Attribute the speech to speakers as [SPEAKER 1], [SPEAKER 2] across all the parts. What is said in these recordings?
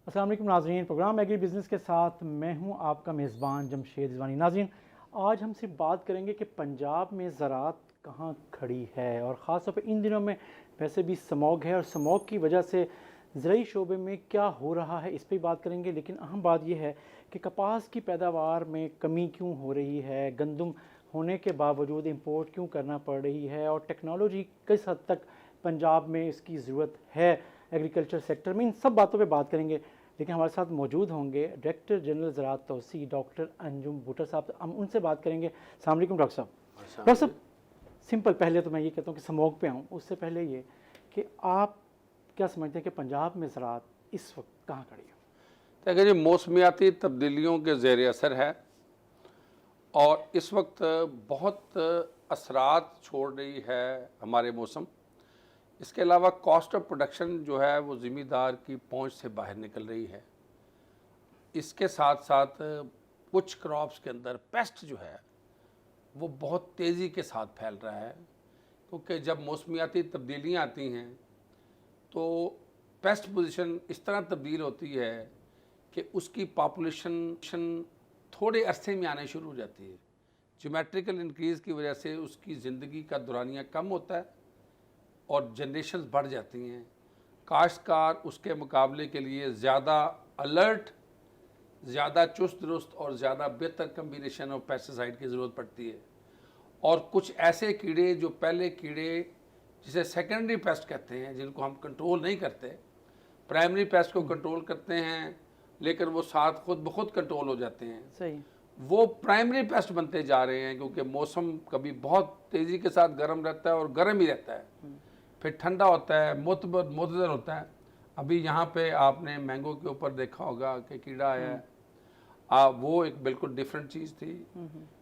[SPEAKER 1] अस्सलाम वालेकुम नाज़रीन, प्रोग्राम एग्री बिज़नेस के साथ मैं हूं आपका मेज़बान जमशेद रिजवानी। नाज़रीन, आज हम सिर्फ बात करेंगे कि पंजाब में ज़राअत कहाँ खड़ी है और ख़ास तौर पर इन दिनों में वैसे भी स्मॉग है और स्मॉग की वजह से ज़रूरी शोबे में क्या हो रहा है इस पर बात करेंगे। लेकिन अहम बात यह है कि कपास की पैदावार में कमी क्यों हो रही है, गंदम होने के बावजूद इंपोर्ट क्यों करना पड़ रही है और टेक्नोलॉजी किस हद तक पंजाब में इसकी ज़रूरत है एग्रीकल्चर सेक्टर में। इन सब बातों पे बात करेंगे। लेकिन हमारे साथ मौजूद होंगे director general ज़राअत तौसी doctor Anjum Bhuttar साहब। हम उनसे बात करेंगे। अस्सलाम वालेकुम डॉक्टर साहब। डॉक्टर साहब, सिंपल पहले तो मैं ये कहता हूँ कि स्मॉग पे आऊँ, उससे पहले ये कि आप क्या समझते हैं कि पंजाब में ज़राअत इस वक्त कहाँ खड़ी है?
[SPEAKER 2] देखिए जी, मौसमियाती तब्दीलियों के ज़ेर असर है और इस वक्त बहुत असरात छोड़ रही है हमारे मौसम। इसके अलावा कॉस्ट ऑफ प्रोडक्शन जो है वो ज़मींदार की पहुंच से बाहर निकल रही है। इसके साथ साथ कुछ क्रॉप्स के अंदर पेस्ट जो है वो बहुत तेज़ी के साथ फैल रहा है, क्योंकि जब मौसमियाती तब्दीलियाँ आती हैं तो पेस्ट पोजीशन इस तरह तब्दील होती है कि उसकी पॉपुलेशन थोड़े अरसे में आने शुरू हो जाती है। ज्योमेट्रिकल इंक्रीज़ की वजह से उसकी ज़िंदगी का दौरानिया कम होता है और जनरेशन्स बढ़ जाती हैं। काश्तकार उसके मुकाबले के लिए ज़्यादा अलर्ट, ज़्यादा चुस्त दुरुस्त और ज़्यादा बेहतर कम्बिनेशन ऑफ पेस्टिसाइड की ज़रूरत पड़ती है। और कुछ ऐसे कीड़े जो पहले कीड़े जिसे सेकेंडरी पेस्ट कहते हैं, जिनको हम कंट्रोल नहीं करते, प्राइमरी पेस्ट को कंट्रोल करते हैं लेकिन वो साथ खुद ब खुद कंट्रोल हो जाते हैं।
[SPEAKER 1] सही,
[SPEAKER 2] वो प्राइमरी पेस्ट बनते जा रहे हैं, क्योंकि मौसम कभी बहुत तेज़ी के साथ गर्म रहता है और गर्म ही रहता है, फिर ठंडा होता है, मुतदल होता है। अभी यहाँ पे आपने मैंगो के ऊपर देखा होगा कि कीड़ा आया है, वो एक बिल्कुल डिफरेंट चीज़ थी।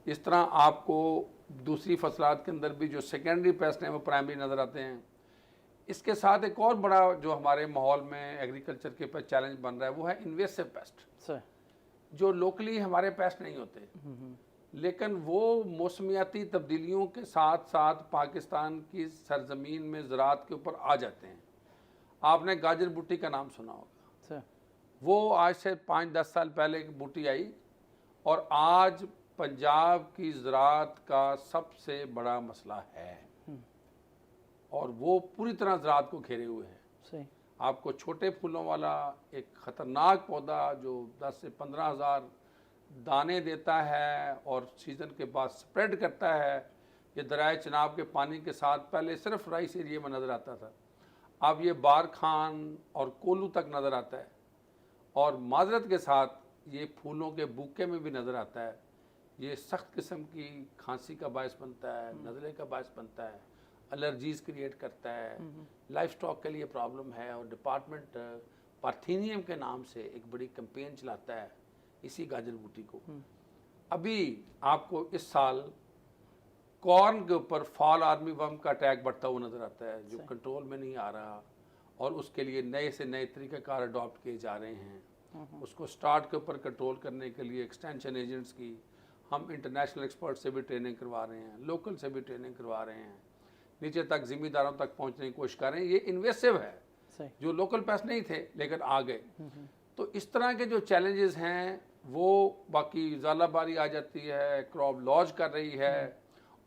[SPEAKER 2] इस तरह आपको दूसरी फसलात के अंदर भी जो सेकेंडरी पेस्ट हैं वो प्राइमरी नज़र आते हैं। इसके साथ एक और बड़ा जो हमारे माहौल में एग्रीकल्चर के ऊपर चैलेंज बन रहा है वो है इन्वेसिव पेस्ट, जो लोकली हमारे पेस्ट नहीं होते, लेकिन वो मौसमियाती तब्दीलियों के साथ साथ पाकिस्तान की सरजमीन में ज़राअत के ऊपर आ जाते हैं। आपने गाजर बूटी का नाम सुना होगा। वो आज से 5-10 साल पहले एक बूटी आई और आज पंजाब की ज़राअत का सबसे बड़ा मसला है और वो पूरी तरह ज़राअत को घेरे हुए है।
[SPEAKER 1] सही।
[SPEAKER 2] आपको छोटे फूलों वाला एक ख़तरनाक पौधा जो 10 से 15 हज़ार दाने देता है और सीज़न के बाद स्प्रेड करता है, ये दरियाए चिनाब के पानी के साथ पहले सिर्फ राइस एरिया में नज़र आता था, अब ये बार खान और कोलू तक नज़र आता है और माजरत के साथ ये फूलों के बूके में भी नज़र आता है। ये सख्त किस्म की खांसी का बायस बनता है, नज़ले का बायस बनता है, एलर्जीज़ क्रिएट करता है, लाइफ स्टॉक के लिए प्रॉब्लम है। और डिपार्टमेंट पार्थेनियम के नाम से एक बड़ी कैंपेन चलाता है इसी गाजर बूटी को। अभी आपको इस साल कॉर्न के ऊपर फॉल आर्मी वर्म का अटैक बढ़ता हुआ नज़र आता है, जो कंट्रोल में नहीं आ रहा और उसके लिए नए से नए तरीक़ाकार अडॉप्ट किए जा रहे हैं। उसको स्टार्ट के ऊपर कंट्रोल करने के लिए एक्सटेंशन एजेंट्स की हम इंटरनेशनल एक्सपर्ट से भी ट्रेनिंग करवा रहे हैं, लोकल से भी ट्रेनिंग करवा रहे हैं, नीचे तक ज़िम्मेदारों तक पहुंचने की कोशिश कर रहे हैं। ये इन्वेसिव है, जो लोकल पेस्ट नहीं थे लेकिन आ गए। तो इस तरह के जो चैलेंजेस हैं वो, बाकी ज़ालाबारी आ जाती है, क्रॉप लॉज कर रही है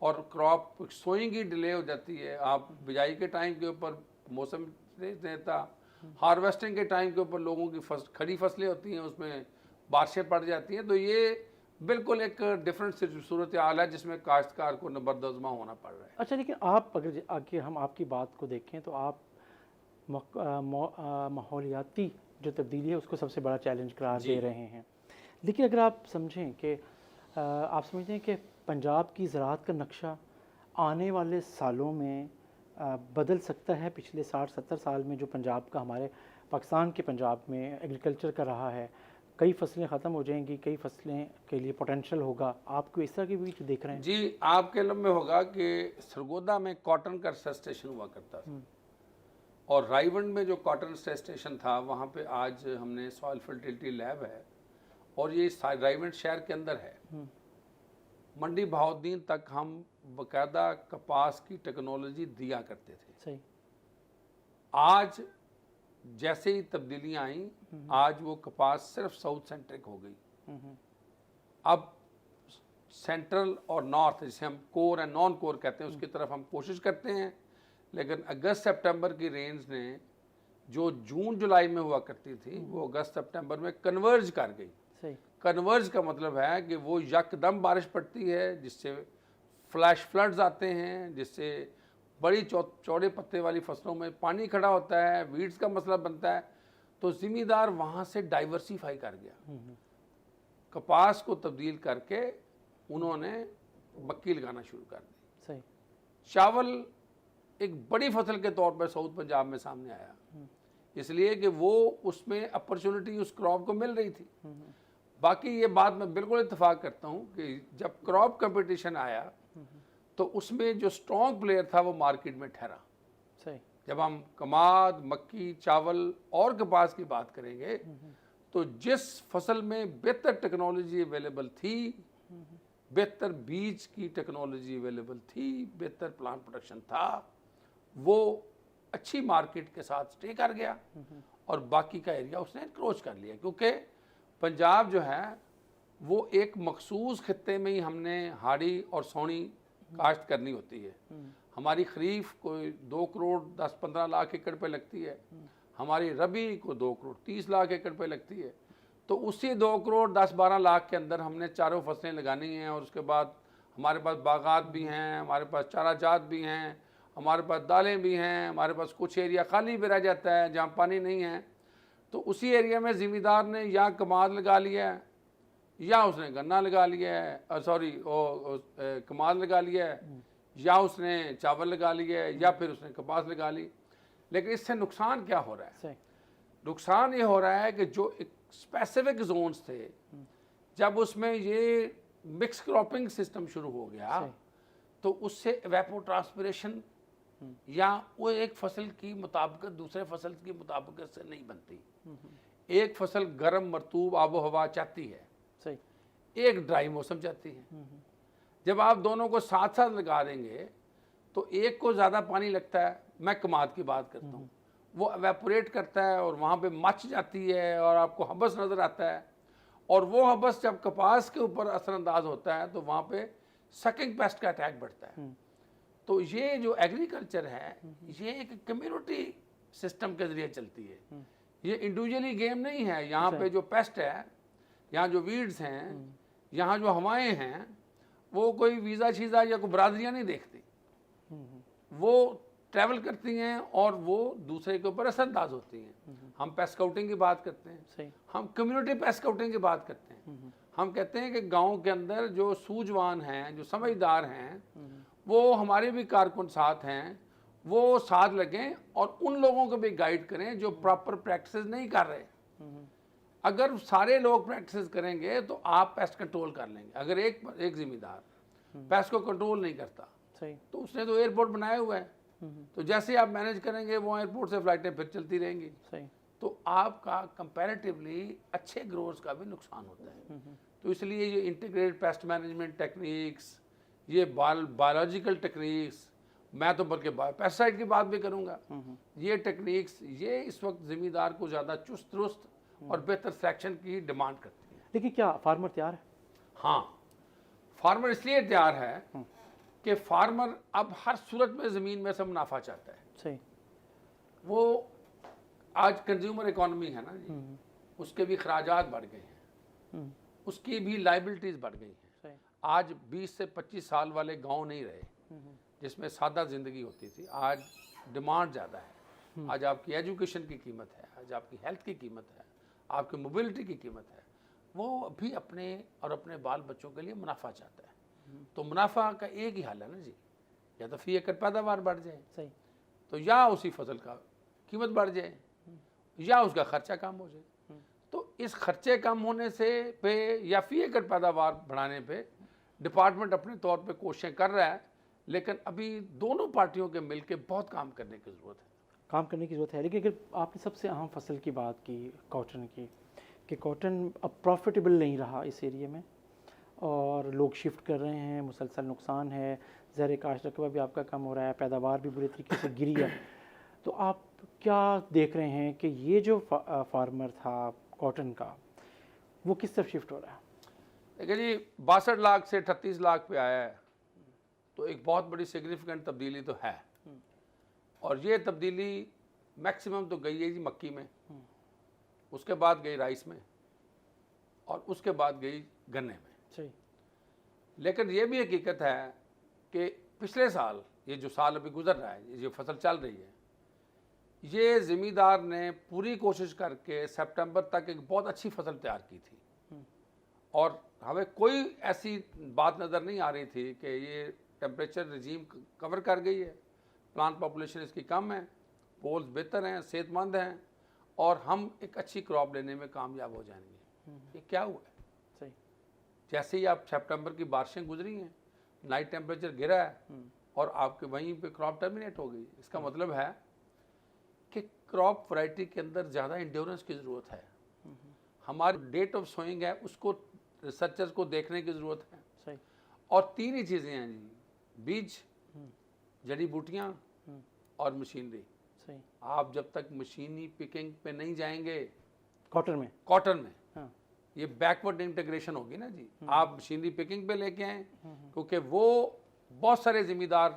[SPEAKER 2] और क्रॉप सोइंग ही डिले हो जाती है। आप बिजाई के टाइम के ऊपर मौसम नहीं देता, हार्वेस्टिंग के टाइम के ऊपर लोगों की खड़ी फसलें होती हैं, उसमें बारिशें पड़ जाती हैं। तो ये बिल्कुल एक डिफरेंट सूरत हाल है जिसमें काश्तकार को नबरदज़मा होना पड़ रहा है।
[SPEAKER 1] अच्छा, लेकिन आप अगर आगे हम आपकी बात को देखें तो आप माहौलियाती जो तब्दीली है उसको सबसे बड़ा चैलेंज करार दे रहे हैं। लेकिन अगर आप समझें कि आप समझते हैं कि पंजाब की ज़राअत का नक्शा आने वाले सालों में बदल सकता है। पिछले 60-70 साल में जो पंजाब का, हमारे पाकिस्तान के पंजाब में एग्रीकल्चर का रहा है, कई फसलें ख़त्म हो जाएंगी, कई फसलें के लिए पोटेंशियल होगा। आपको इस तरह के बीच देख रहे हैं?
[SPEAKER 2] जी, आपके इल्म में होगा कि सरगोदा में कॉटन का रिसर्च स्टेशन हुआ करता था और रायवंड में जो कॉटन रिसर्च स्टेशन था वहाँ पे आज हमने सॉइल फर्टिलिटी लैब है और ये रायवंड शहर के अंदर है। मंडी बहाउद्दीन तक हम बाकायदा कपास की टेक्नोलॉजी दिया करते थे।
[SPEAKER 1] सही।
[SPEAKER 2] आज जैसे ही तब्दीलियां आई, आज वो कपास सिर्फ साउथ सेंट्रिक हो गई। अब सेंट्रल और नॉर्थ, जिसे हम कोर एंड नॉन कोर कहते हैं, उसकी तरफ हम कोशिश करते हैं, लेकिन अगस्त सितंबर की रेंज ने जो जून जुलाई में हुआ करती थी वो अगस्त सितंबर में कन्वर्ज कर गई।
[SPEAKER 1] सही।
[SPEAKER 2] कन्वर्ज का मतलब है कि वो यकदम बारिश पड़ती है, जिससे फ्लैश फ्लड्स आते हैं, जिससे बड़ी चौड़े पत्ते वाली फसलों में पानी खड़ा होता है, वीड्स का मसला बनता है। तो ज़िम्मेदार वहाँ से डाइवर्सिफाई कर गया, कपास को तब्दील करके उन्होंने मक्की लगाना शुरू कर दी।
[SPEAKER 1] सही।
[SPEAKER 2] चावल एक बड़ी फसल के तौर पर साउथ पंजाब में सामने आया, इसलिए कि वो उसमें अपॉर्चुनिटी उस क्रॉप को मिल रही थी। बाकी ये बात मैं बिल्कुल इत्तेफाक करता हूँ कि जब क्रॉप कंपटीशन आया तो उसमें जो स्ट्रॉन्ग प्लेयर था वो मार्केट में ठहरा।
[SPEAKER 1] सही।
[SPEAKER 2] जब हम कमाद, मक्की, चावल और कपास की बात करेंगे तो जिस फसल में बेहतर टेक्नोलॉजी अवेलेबल थी, बेहतर बीज की टेक्नोलॉजी अवेलेबल थी, बेहतर प्लांट प्रोडक्शन था, वो अच्छी मार्केट के साथ स्टे कर गया और बाकी का एरिया उसने इंक्रोच कर लिया। क्योंकि पंजाब जो है वो एक मखसूस खित्ते में ही हमने हाड़ी और सोनी काश्त करनी होती है। हमारी खरीफ कोई 2 करोड़ 10-15 लाख एकड़ पे लगती है, हमारी रबी को 2 करोड़ 30 लाख एकड़ पे लगती है। तो उसी 2 करोड़ 10-12 लाख के अंदर हमने चारों फसलें लगानी हैं और उसके बाद हमारे पास बागात भी हैं, हमारे पास चाराजात भी हैं, हमारे पास दालें भी हैं, हमारे पास कुछ एरिया खाली भी रह जाता है जहाँ पानी नहीं है। तो उसी एरिया में ज़िम्मेदार ने या कमाद लगा लिया है या उसने गन्ना लगा लिया है, सॉरी कमाद लगा लिया है, या उसने चावल लगा लिया है, या फिर उसने कपास लगा ली। लेकिन इससे नुकसान क्या हो रहा है? नुकसान ये हो रहा है कि जो एक स्पेसिफिक जोन्स थे, जब उसमें ये मिक्स क्रॉपिंग सिस्टम शुरू हो गया तो उससे एवेपोट्रांसपिरेशन या वो एक फसल की मुताबिकत दूसरे फसल की मुताबिकत से नहीं बनती। एक फसल गर्म मरतूब आबो हवा चाहती है,
[SPEAKER 1] सही,
[SPEAKER 2] एक ड्राई मौसम चाहती है। जब आप दोनों को साथ साथ लगा देंगे तो एक को ज़्यादा पानी लगता है, मैं कमाद की बात करता हूँ, वो एवेपोरेट करता है और वहाँ पे मच जाती है और आपको हबस नज़र आता है, और वो हबस जब कपास के ऊपर असरअंदाज होता है तो वहाँ पे सकिंग पेस्ट का अटैक बढ़ता है। तो ये जो एग्रीकल्चर है ये एक कम्युनिटी सिस्टम के ज़रिए चलती है, ये इंडिविजुअली गेम नहीं है। यहाँ पे जो पेस्ट है, यहाँ जो वीड्स हैं, यहाँ जो हवाएं हैं, वो कोई वीज़ा शीज़ा या कोई बरादरियाँ नहीं देखती, वो ट्रैवल करती हैं और वो दूसरे के ऊपर असरअंदाज होती हैं। हम पेस्ट स्काउटिंग की बात करते हैं, हम कम्युनिटी पेस्ट स्काउटिंग की बात करते हैं। हम कहते हैं कि गांव के अंदर जो सूझवान हैं, जो समझदार हैं, वो हमारे भी कारकुन साथ हैं, वो साथ लगें और उन लोगों को भी गाइड करें जो प्रॉपर प्रैक्टिस नहीं कर रहे। अगर सारे लोग प्रैक्टिस करेंगे तो आप पेस्ट कंट्रोल कर लेंगे। अगर एक जिम्मेदार पेस्ट को कंट्रोल नहीं करता तो उसने तो एयरपोर्ट बनाया हुआ है, तो जैसे आप मैनेज करेंगे वो एयरपोर्ट से फ्लाइटें फिर चलती रहेंगी, तो आपका कंपैरेटिवली अच्छे ग्रोअर्स का भी नुकसान होता है। तो इसलिए ये इंटीग्रेटेड पेस्ट मैनेजमेंट टेक्निक्स, ये बायोलॉजिकल टेक्निक्स, मैं तो बल्कि पेस्टिसाइड की बात भी करूँगा, ये टेक्निक्स ये इस वक्त ज़िम्मेदार को ज़्यादा चुस्त दुरुस्त और बेहतर सिलेक्शन की डिमांड करती है।
[SPEAKER 1] लेकिन क्या फार्मर तैयार है?
[SPEAKER 2] हाँ, फार्मर इसलिए तैयार है कि फार्मर अब हर सूरत में ज़मीन में से मुनाफा चाहता है।
[SPEAKER 1] सही।
[SPEAKER 2] वो आज कंज्यूमर इकोनॉमी है ना जी, उसके भी खराजात बढ़ गए हैं, उसकी भी लाइबिलिटीज़ बढ़ गई हैं। आज 20 से 25 साल वाले गांव नहीं रहे जिसमें सादा ज़िंदगी होती थी। आज डिमांड ज़्यादा है, आज आपकी एजुकेशन की कीमत है, आज आपकी हेल्थ की कीमत है, आपकी मोबिलिटी की कीमत है। वो भी अपने और अपने बाल बच्चों के लिए मुनाफा चाहता है। तो मुनाफा का एक ही हल है ना जी, या तो फी एकड़ पैदावार बढ़ जाए,
[SPEAKER 1] सही,
[SPEAKER 2] तो या उसी फसल का कीमत बढ़ जाए, या उसका खर्चा कम हो जाए। तो इस खर्चे कम होने से पे या फी एकड़ पैदावार बढ़ाने पे डिपार्टमेंट अपने तौर पे कोशिशें कर रहा है, लेकिन अभी दोनों पार्टियों के मिलके बहुत काम करने की ज़रूरत है।
[SPEAKER 1] लेकिन अगर आपने सबसे अहम फसल की बात की कॉटन की, कि कॉटन अब प्रॉफिटेबल नहीं रहा इस एरिया में और लोग शिफ्ट कर रहे हैं, मुसलसल नुकसान है, ज़र काश्त रकबा भी आपका कम हो रहा है, पैदावार भी बुरे तरीके से गिरी है, तो आप तो क्या देख रहे हैं कि ये जो फार्मर था कॉटन का, वो किस तरफ शिफ्ट हो रहा है?
[SPEAKER 2] देखिए जी, 62 लाख से 38 लाख पे आया है, तो एक बहुत बड़ी सिग्निफिकेंट तब्दीली तो है। और ये तब्दीली मैक्सिमम तो गई है जी मक्की में, उसके बाद गई राइस में, और उसके बाद गई गन्ने में।
[SPEAKER 1] सही।
[SPEAKER 2] लेकिन ये भी हकीकत है कि पिछले साल, ये जो साल अभी गुजर रहा है, ये जो फसल चल रही है, ये ज़मींदार ने पूरी कोशिश करके सितंबर तक एक बहुत अच्छी फसल तैयार की थी, और हमें कोई ऐसी बात नज़र नहीं आ रही थी कि ये टेम्परेचर रिजीम कवर कर गई है, प्लांट पॉपुलेशन इसकी कम है, पोल्स बेहतर हैं, सेहतमंद हैं, और हम एक अच्छी क्रॉप लेने में कामयाब हो जाएंगे। ये क्या हुआ है?
[SPEAKER 1] सही।
[SPEAKER 2] जैसे ही आप सितंबर की बारिशें गुजरी हैं, नाइट टेम्परेचर गिरा है और आपके वहीं पे क्रॉप टर्मिनेट हो गई। इसका मतलब है कि क्रॉप वैरायटी के अंदर ज़्यादा इंड्योरेंस की ज़रूरत है। हमारी डेट ऑफ सोइंग है, उसको रिसर्चर्स को देखने की ज़रूरत है।
[SPEAKER 1] सही।
[SPEAKER 2] और तीन ही चीज़ें हैं जी, बीज, जड़ी बूटियाँ और मशीनरी।
[SPEAKER 1] सही।
[SPEAKER 2] आप जब तक मशीनी पिकिंग पे नहीं जाएंगे
[SPEAKER 1] कॉटन में।
[SPEAKER 2] कॉटन में,
[SPEAKER 1] हाँ।
[SPEAKER 2] ये बैकवर्ड इंटीग्रेशन होगी ना जी। आप मशीनरी पिकिंग पे लेके आए, क्योंकि वो बहुत सारे ज़िम्मेदार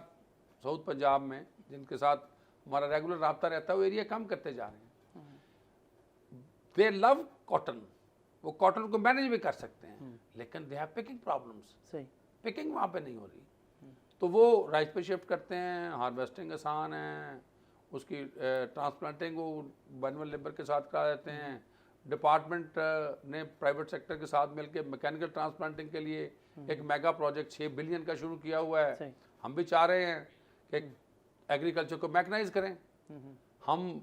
[SPEAKER 2] साउथ पंजाब में जिनके साथ हमारा रेगुलर रब्ता रहता है, वो एरिया कम करते जा रहे हैं। दे लव कॉटन, वो कॉटन को मैनेज भी कर सकते हैं, लेकिन दे हैव पिकिंग प्रॉब्लम्स।
[SPEAKER 1] सही।
[SPEAKER 2] पिकिंग वहाँ पे नहीं हो रही, तो वो राइस पे शिफ्ट करते हैं। हार्वेस्टिंग आसान है, उसकी ट्रांसप्लांटिंग वो मैनुअल लेबर के साथ करा देते हैं। डिपार्टमेंट ने प्राइवेट सेक्टर के साथ मिलकर मैकेनिकल ट्रांसप्लांटिंग के लिए एक मेगा प्रोजेक्ट 6 बिलियन का शुरू किया हुआ है।
[SPEAKER 1] सही।
[SPEAKER 2] हम भी चाह रहे हैं कि एग्रीकल्चर को मैकेनाइज करें। हम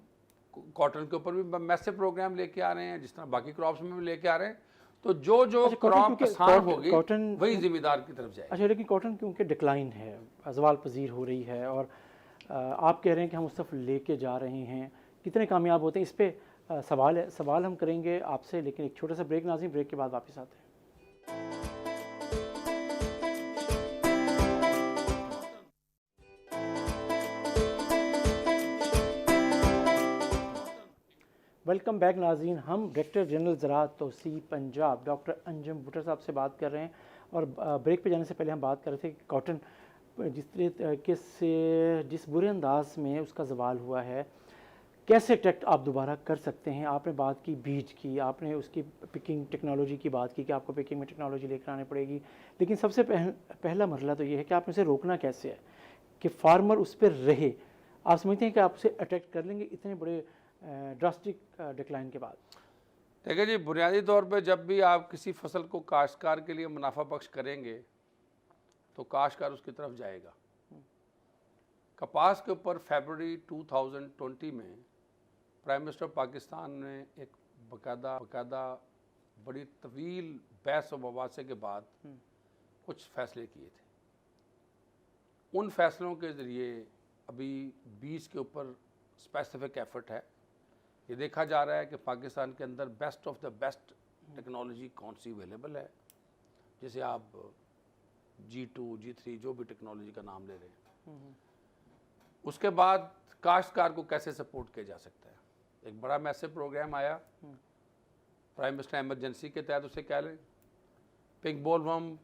[SPEAKER 2] कॉटन के ऊपर भी मैसिव प्रोग्राम लेके आ रहे हैं, जिस तरह बाकी क्रॉप्स में भी लेके आ रहे हैं। तो जो जो
[SPEAKER 1] अच्छा, कॉटन
[SPEAKER 2] क्रॉप
[SPEAKER 1] क्योंकि
[SPEAKER 2] आसान होगी
[SPEAKER 1] कॉटन
[SPEAKER 2] वही जिम्मेदार की तरफ जाएगी।
[SPEAKER 1] अच्छा, लेकिन कॉटन क्योंकि डिक्लाइन है, ज़वाल पजीर हो रही है, और आप कह रहे हैं कि हम उस तरफ लेके जा रहे हैं, कितने कामयाब होते हैं इस पे सवाल हम करेंगे आपसे, लेकिन एक छोटा सा ब्रेक नाज़रीन, ब्रेक के बाद वापस आते हैं। वेलकम बैक नाज़रीन। हम डायरेक्टर जनरल ज़राअत तौसीफ़ पंजाब डॉक्टर अंजुम भुट्टर साहब से बात कर रहे हैं, और ब्रेक पे जाने से पहले हम बात कर रहे थे कि कॉटन जिस तरीके से, जिस बुरे अंदाज में उसका ज़वाल हुआ है, कैसे टेक्ट आप दोबारा कर सकते हैं। आपने बात की बीज की, आपने उसकी पिकिंग टेक्नोलॉजी की बात की कि आपको पिकिंग में टेक्नोलॉजी लेकर आनी पड़ेगी, लेकिन सबसे पहला मरला तो ये है कि आपने उसे रोकना कैसे है कि फार्मर उस पर रहे। आप समझते हैं कि आप उसे अटैक कर लेंगे इतने बड़े ड्रास्टिक डिक्लाइन के बाद?
[SPEAKER 2] देखिए जी, बुनियादी तौर पे जब भी आप किसी फसल को काश्तकार के लिए मुनाफा बख्श करेंगे तो काश्तकार उसकी तरफ जाएगा। कपास के ऊपर फरवरी 2020 में प्राइम मिनिस्टर पाकिस्तान ने एक बकायदा बड़ी तवील बहस और मुबासे के बाद कुछ फैसले किए थे। उन फैसलों के ज़रिए अभी बीज के ऊपर स्पेसिफिक एफर्ट है। ये देखा जा रहा है कि पाकिस्तान के अंदर best of the best technology कौन सी अवेलेबल है, जैसे आप G2, G3 जो भी टेक्नोलॉजी का नाम ले रहे हैं। उसके बाद काश्तकार को कैसे सपोर्ट किया जा सकता है। एक बड़ा मैसिव प्रोग्राम आया प्राइम मिनिस्टर एमरजेंसी के तहत, उसे कह लें पिंक बोलवर्म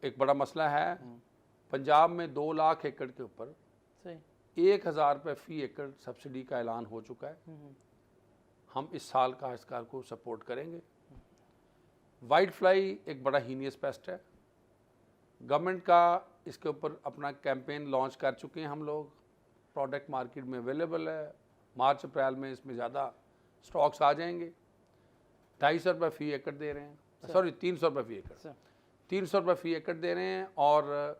[SPEAKER 2] एक बड़ा मसला है। पंजाब में 2 लाख एकड़ के ऊपर 1000 रुपये फ़ी एकड़ सब्सिडी का ऐलान हो चुका है। हम इस साल काश्तकार को सपोर्ट करेंगे। वाइट फ्लाई एक बड़ा हीनियस पेस्ट है। गवर्नमेंट का इसके ऊपर अपना कैंपेन लॉन्च कर चुके हैं हम लोग। प्रोडक्ट मार्केट में अवेलेबल है। मार्च अप्रैल में इसमें ज़्यादा स्टॉक्स आ जाएंगे। 250 रुपये फ़ी एकड़ दे रहे हैं, सॉरी 300 रुपये फ़ी एकड़, 300 रुपये फ़ी एकड़ दे रहे हैं। और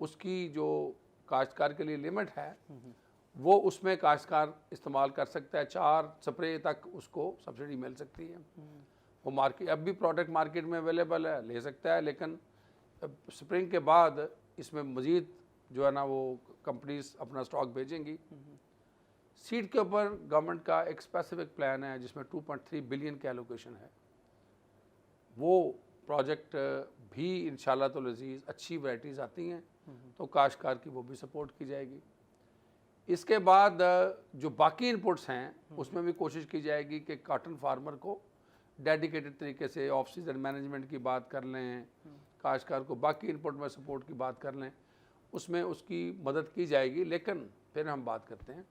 [SPEAKER 2] उसकी जो काश्तकार के लिए लिमिट है वो उसमें काश्तकार इस्तेमाल कर सकता है। 4 स्प्रे तक उसको सब्सिडी मिल सकती है। वो मार्केट अब भी प्रोडक्ट मार्केट में अवेलेबल है, ले सकता है, लेकिन स्प्रिंग के बाद इसमें मज़ीद जो है ना वो कंपनीज अपना स्टॉक भेजेंगी। सीड के ऊपर गवर्नमेंट का एक स्पेसिफिक प्लान है जिसमें 2.3 बिलियन की एलोकेशन है। वो प्रोजेक्ट भी इंशाल्लाह तो लजीज अच्छी वैराइटीज़ आती हैं तो काश्तकार की वो भी सपोर्ट की जाएगी। इसके बाद जो बाकी इनपुट्स हैं उसमें भी कोशिश की जाएगी कि कॉटन फार्मर को डेडिकेटेड तरीके से ऑफ सीजन मैनेजमेंट की बात कर लें, काश्तकार को बाकी इनपुट में सपोर्ट की बात कर लें, उसमें उसकी मदद की जाएगी। लेकिन फिर हम बात करते हैं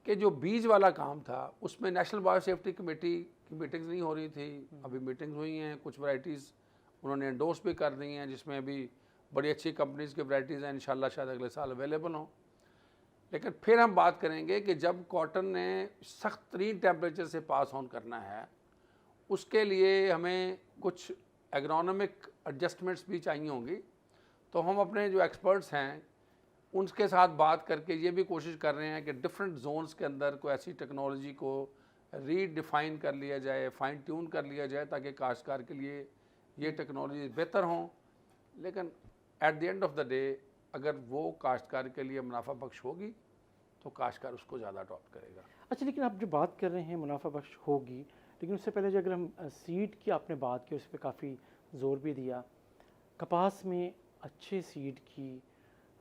[SPEAKER 2] कि जो बीज वाला काम था उसमें नेशनल बायो सेफ्टी कमेटी की मीटिंग्स नहीं हो रही थी, अभी मीटिंग्स हुई हैं, कुछ वैराइटीज़ उन्होंने एंडोर्स भी कर दी हैं जिसमें अभी बड़ी अच्छी कंपनीज़ की वैराइटीज़ हैं, इंशाल्लाह शायद अगले साल अवेलेबल हों। लेकिन फिर हम बात करेंगे कि जब कॉटन ने सख्त तरीन टेम्परेचर से पास ऑन करना है उसके लिए हमें कुछ एग्रोनॉमिक एडजस्टमेंट्स भी चाहिए होंगी। तो हम अपने जो एक्सपर्ट्स हैं उनके साथ बात करके ये भी कोशिश कर रहे हैं कि डिफरेंट जोन्स के अंदर कोई ऐसी टेक्नोलॉजी को रीडिफाइन कर लिया जाए, फाइन ट्यून कर लिया जाए ताकि काश्तकार के लिए ये टेक्नोलॉजी बेहतर हों। लेकिन at the end of the day अगर वो काश्तकार के लिए मुनाफा बख्श होगी तो काश्तकार उसको ज़्यादा अडॉप्ट करेगा।
[SPEAKER 1] अच्छा, लेकिन आप जो बात कर रहे हैं मुनाफा बख्श होगी, लेकिन उससे पहले जो अगर हम सीड की आपने बात की उस पर काफ़ी ज़ोर भी दिया। कपास में अच्छे सीड की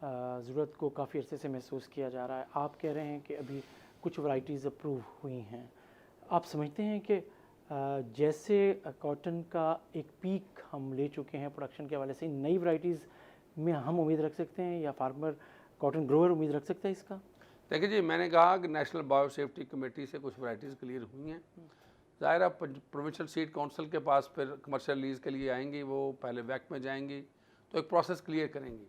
[SPEAKER 1] ज़रूरत को काफ़ी अरसे से महसूस किया जा रहा है। आप कह रहे हैं कि अभी कुछ वैरायटीज़ अप्रूव हुई हैं। आप समझते हैं कि जैसे कॉटन का एक पीक हम ले चुके हैं प्रोडक्शन के हवाले से, नई वैरायटीज़ में हम उम्मीद रख सकते हैं या फार्मर कॉटन ग्रोअर उम्मीद रख सकता है इसका?
[SPEAKER 2] देखिए जी, मैंने कहा कि नेशनल बायो सेफ्टी कमेटी से कुछ वैराइटीज़ क्लियर हुई हैं। ज़ाहिर है प्रोविंशियल सीड काउंसिल के पास फिर कमर्शियल लीज के लिए आएंगी, वो पहले वैक में जाएंगी तो एक प्रोसेस क्लियर करेंगी।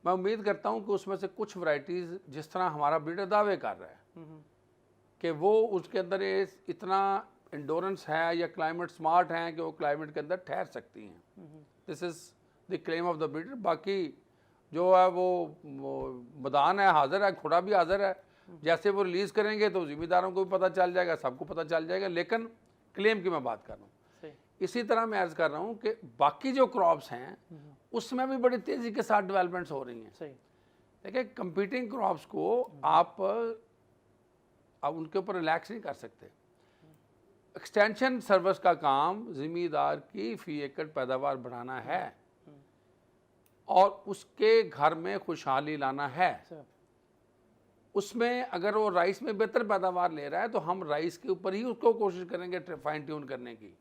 [SPEAKER 2] मैं उम्मीद करता हूँ कि उसमें से कुछ वैराइटीज़ जिस तरह हमारा ब्रीडर दावे कर रहा है कि वो उसके अंदर इतना इंडोरेंस है या क्लाइमेट स्मार्ट हैं कि वो क्लाइमेट के अंदर ठहर सकती हैं। This is the claim of the breeder. बाकी जो है वो मैदान है, हाजिर है, घोड़ा भी हाजिर है। जैसे वो रिलीज़ करेंगे तो ज़िम्मेदारों को भी पता चल जाएगा, सबको पता चल जाएगा। लेकिन क्लेम की मैं बात कर रहा हूँ। इसी तरह मैं अर्ज़ कर रहा हूँ कि बाकी जो क्रॉप्स हैं उसमें भी बड़ी तेज़ी के साथ डेवलपमेंट्स हो रही हैं।
[SPEAKER 1] सही।
[SPEAKER 2] देखिए, कंपीटिंग क्रॉप्स को आप उनके ऊपर रिलैक्स नहीं कर सकते। एक्सटेंशन सर्विस का काम ज़िम्मेदार की फ़ी एकड़ पैदावार बढ़ाना है और उसके घर में खुशहाली लाना है। उसमें अगर वो राइस में बेहतर पैदावार ले रहा है तो हम राइस के ऊपर ही उसको कोशिश करेंगे फाइन ट्यून करने की।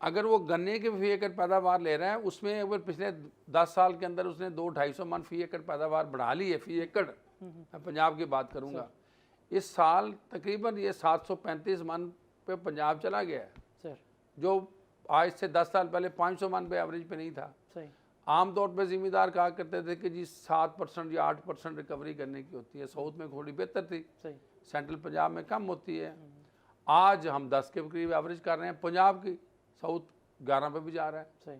[SPEAKER 2] अगर वो गन्ने के फ़ी एकड़ पैदावार ले रहा है उसमें अगर पिछले 10 साल के अंदर उसने 200-250 मन फ़ी एकड़ पैदावार बढ़ा ली है, फ़ी एकड़, मैं पंजाब की बात करूँगा, इस साल तकरीबन ये 735 मन पे पंजाब चला गया है
[SPEAKER 1] सर,
[SPEAKER 2] जो आज से 10 साल पहले 500 मन पे एवरेज पे नहीं था।
[SPEAKER 1] सही।
[SPEAKER 2] आमतौर पे ज़िम्मेदार कहा करते थे कि जी 7% या 8% रिकवरी करने की होती है। साउथ में थोड़ी बेहतर थी,
[SPEAKER 1] सही।
[SPEAKER 2] सेंट्रल पंजाब में कम होती है। आज हम 10 के करीब एवरेज कर रहे हैं पंजाब की, साउथ 11 पे भी जा रहा है।
[SPEAKER 1] सही।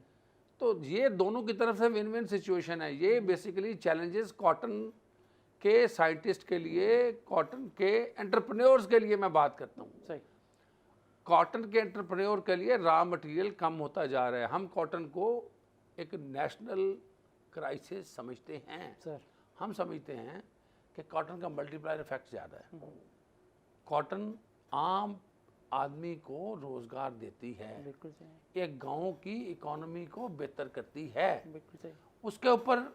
[SPEAKER 2] तो ये दोनों की तरफ से विन विन सिचुएशन है। ये बेसिकली चैलेंजेस कॉटन के साइंटिस्ट के लिए, कॉटन के एंटरप्रेन्योर्स के लिए मैं बात करता हूँ।
[SPEAKER 1] सही।
[SPEAKER 2] कॉटन के एंटरप्रेन्योर के लिए रॉ मटेरियल कम होता जा रहा है। हम कॉटन को एक नेशनल क्राइसिस समझते हैं
[SPEAKER 1] सर।
[SPEAKER 2] हम समझते हैं कि कॉटन का मल्टीप्लायर इफेक्ट ज़्यादा है। कॉटन आम आदमी को रोज़गार देती है,
[SPEAKER 1] बिल्कुल सही।
[SPEAKER 2] एक गांव की इकोनॉमी को बेहतर करती है।
[SPEAKER 1] बिल्कुल सही।
[SPEAKER 2] उसके ऊपर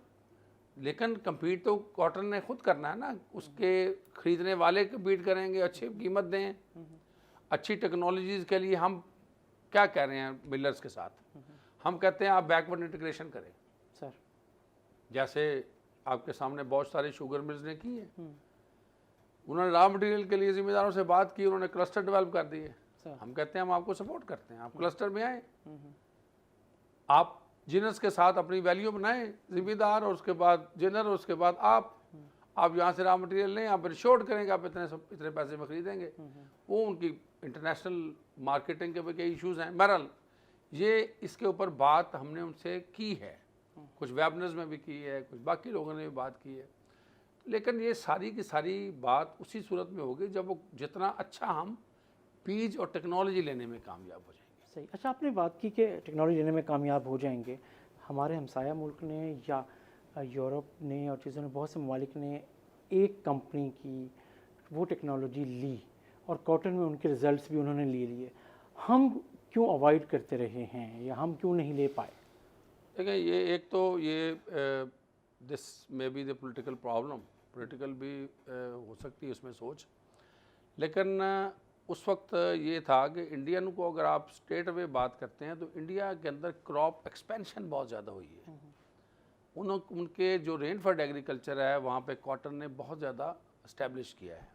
[SPEAKER 2] लेकिन कम्पीट तो कॉटन ने खुद करना है ना। उसके ख़रीदने वाले कम्पीट करेंगे, अच्छी कीमत दें। अच्छी टेक्नोलॉजीज़ के लिए हम क्या कह रहे हैं मिलर्स के साथ, हम कहते हैं आप बैकवर्ड इंटीग्रेशन करें।
[SPEAKER 1] सर।
[SPEAKER 2] जैसे आपके सामने बहुत सारे शुगर मिल्स ने की है, उन्होंने रॉ मटेरियल के लिए ज़िम्मेदारों से बात की, उन्होंने क्लस्टर डेवलप कर दिए। हम कहते हैं हम आपको सपोर्ट करते हैं, आप क्लस्टर में आए, आप जिनर्स के साथ अपनी वैल्यू बनाएं, ज़िम्मेदार और उसके बाद जिनर और उसके बाद आप यहाँ से रॉ मटेरियल लें, आप इंश्योर करेंगे आप इतने पैसे में ख़रीदेंगे। वो उनकी इंटरनेशनल मार्केटिंग के भी कई इशूज़ हैं। बहरहाल ये इसके ऊपर बात हमने उनसे की है, कुछ वेबनर्स में भी की है, कुछ बाकी लोगों ने भी बात की है। लेकिन ये सारी की सारी बात उसी सूरत में होगी जब वो जितना अच्छा हम बीज और टेक्नोलॉजी लेने में कामयाब हो जाएंगे।
[SPEAKER 1] सही। अच्छा, आपने बात की कि टेक्नोलॉजी लेने में कामयाब हो जाएंगे। हमारे हमसाया मुल्क ने या यूरोप ने और चीज़ों ने, बहुत से ममालिक ने एक कंपनी की वो टेक्नोलॉजी ली और कॉटन में उनके रिज़ल्ट्स भी उन्होंने ले लिए। हम क्यों अवॉइड करते रहे हैं या हम क्यों नहीं ले पाए?
[SPEAKER 2] देखिए, ये एक तो ये this may be the political problem political भी हो सकती है उसमें सोच, लेकिन उस वक्त ये था कि इंडियन को अगर आप स्टेट वे बात करते हैं तो इंडिया के अंदर क्रॉप एक्सपेंशन बहुत ज़्यादा हुई है। उनके जो रेनफेड एग्रीकल्चर है वहाँ पे कॉटन ने बहुत ज़्यादा इस्टेब्लिश किया है।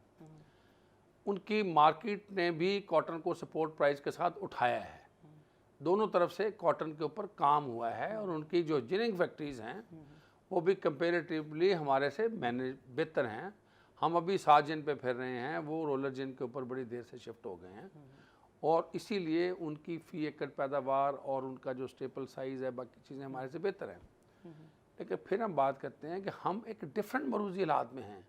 [SPEAKER 2] उनकी मार्केट ने भी कॉटन को सपोर्ट प्राइस के साथ उठाया है। दोनों तरफ से कॉटन के ऊपर काम हुआ है और उनकी जो जिनिंग फैक्ट्रीज़ हैं वो भी कंपेरेटिवली हमारे से मैनेज बेहतर हैं। हम अभी 7 जिन पे फिर रहे हैं, वो रोलर जिन के ऊपर बड़ी देर से शिफ्ट हो गए हैं और इसीलिए उनकी फ़ी एकड़ पैदावार और उनका जो स्टेपल साइज़ है बाकी चीज़ें हमारे से बेहतर हैं। लेकिन फिर हम बात करते हैं कि हम एक डिफरेंट मरूजी हालात में हैं।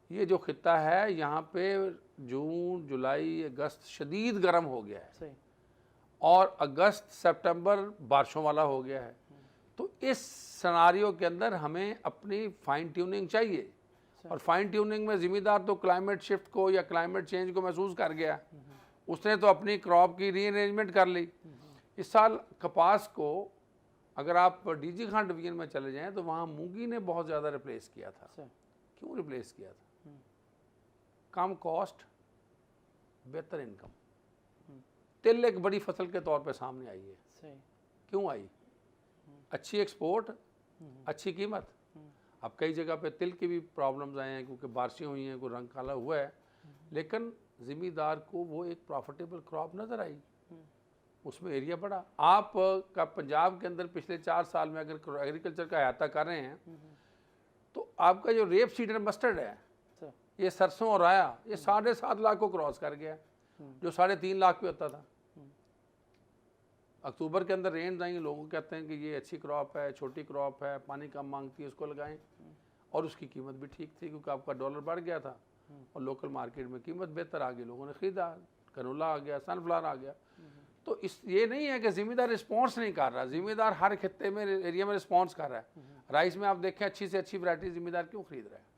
[SPEAKER 2] ये जो खित्ता है यहाँ पे जून जुलाई अगस्त शदीद गर्म हो गया है
[SPEAKER 1] सही।
[SPEAKER 2] और अगस्त सितंबर बारिशों वाला हो गया है। तो इस सिनारियो के अंदर हमें अपनी फाइन ट्यूनिंग चाहिए और फाइन ट्यूनिंग में ज़िम्मेदार तो क्लाइमेट शिफ्ट को या क्लाइमेट चेंज को महसूस कर गया। उसने तो अपनी क्रॉप की रीअरेंजमेंट कर ली। इस साल कपास को अगर आप डीजी खान डिवीजन में चले जाएं तो वहाँ मूंगी ने बहुत ज़्यादा रिप्लेस किया था। क्यों रिप्लेस किया था? कम कॉस्ट बेहतर इनकम। तिल एक बड़ी फसल के तौर पे सामने आई है।
[SPEAKER 1] सही।
[SPEAKER 2] क्यों आई? अच्छी एक्सपोर्ट, अच्छी कीमत। अब कई जगह पे तिल की भी प्रॉब्लम्स आए हैं क्योंकि बारिशें हुई हैं, कोई रंग काला हुआ है, लेकिन ज़िम्मेदार को वो एक प्रॉफिटेबल क्रॉप नज़र आई, उसमें एरिया बढ़ा। आप का पंजाब के अंदर पिछले 4 साल में अगर एग्रीकल्चर का अहाता कर रहे हैं तो आपका जो रेप सीड मस्टर्ड है, ये सरसों और आया, ये 7.5 लाख को क्रॉस कर गया जो 3.5 लाख पे होता था। अक्टूबर के अंदर रेंज आई, लोगों कहते हैं कि ये अच्छी क्रॉप है, छोटी क्रॉप है, पानी कम मांगती है, उसको लगाएं और उसकी कीमत भी ठीक थी क्योंकि आपका डॉलर बढ़ गया था और लोकल मार्केट में कीमत बेहतर आ गई, लोगों ने ख़रीदा, कनोला आ गया, सनफ्लावर आ गया। तो इस ये नहीं है कि ज़िम्मेदार रिस्पॉन्स नहीं कर रहा, ज़िम्मेदार हर खित्ते में एरिया में रिस्पॉन्स कर रहा है। राइस में आप देखें अच्छी से अच्छी वैरायटी ज़िम्मेदार क्यों खरीद रहा है?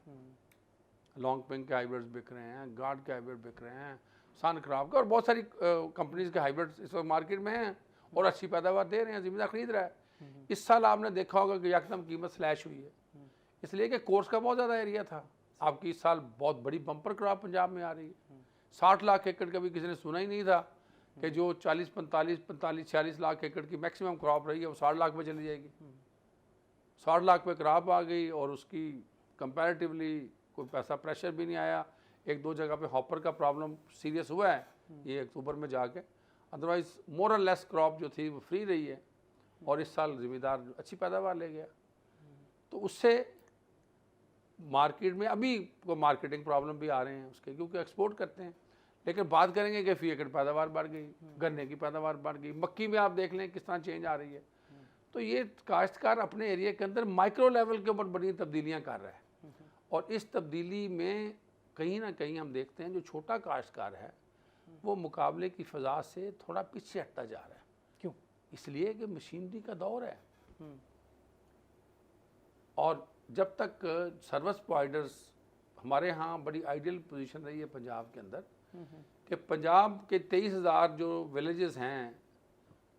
[SPEAKER 2] लॉन्ग पिंक के हाइब्रिड्स बिक रहे हैं, गार्ड के हाइब्रिड बिक रहे हैं, सन क्रॉप के और बहुत सारी कंपनीज के हाइब्रिड्स इस वक्त मार्केट में हैं और अच्छी पैदावार दे रहे हैं, ज़िम्मेदार खरीद रहा है। इस साल आपने देखा होगा कि यकदम कीमत स्लैश हुई है, इसलिए कि कोर्स का बहुत ज़्यादा एरिया था। आपकी इस साल बहुत बड़ी बम्पर क्रॉप पंजाब में आ रही है। 60 लाख एकड़ का भी किसी ने सुना ही नहीं था कि जो 45-46 लाख एकड़ की मैक्सिमम क्रॉप रही है वो 60 लाख पे चली जाएगी। 60 लाख पे क्रॉप आ गई और उसकी कंपैरेटिवली कोई पैसा प्रेशर भी नहीं आया। 1-2 जगह पे हॉपर का प्रॉब्लम सीरियस हुआ है ये अक्टूबर में जाके, अदरवाइज मोर और लेस क्रॉप जो थी वो फ्री रही है और इस साल ज़िम्मेदार अच्छी पैदावार ले गया। तो उससे मार्केट में अभी को मार्केटिंग प्रॉब्लम भी आ रहे हैं उसके, क्योंकि एक्सपोर्ट करते हैं। लेकिन बात करेंगे कि फ़ी एकड़ पैदावार बढ़ गई, गन्ने की पैदावार बढ़ गई, मक्की में आप देख लें किस तरह चेंज आ रही है। तो ये काश्तकार अपने एरिया के अंदर माइक्रो लेवल के ऊपर बड़ी तब्दीलियाँ कर रहा है और इस तब्दीली में कहीं ना कहीं हम देखते हैं जो छोटा काश्तकार है वो मुकाबले की फ़ज़ा से थोड़ा पीछे हटता जा रहा है।
[SPEAKER 1] क्यों?
[SPEAKER 2] इसलिए कि मशीनरी का दौर है और जब तक सर्विस प्रोवाइडर्स, हमारे यहाँ बड़ी आइडियल पोजीशन रही है पंजाब के अंदर कि पंजाब के 23,000 जो विलेजेस हैं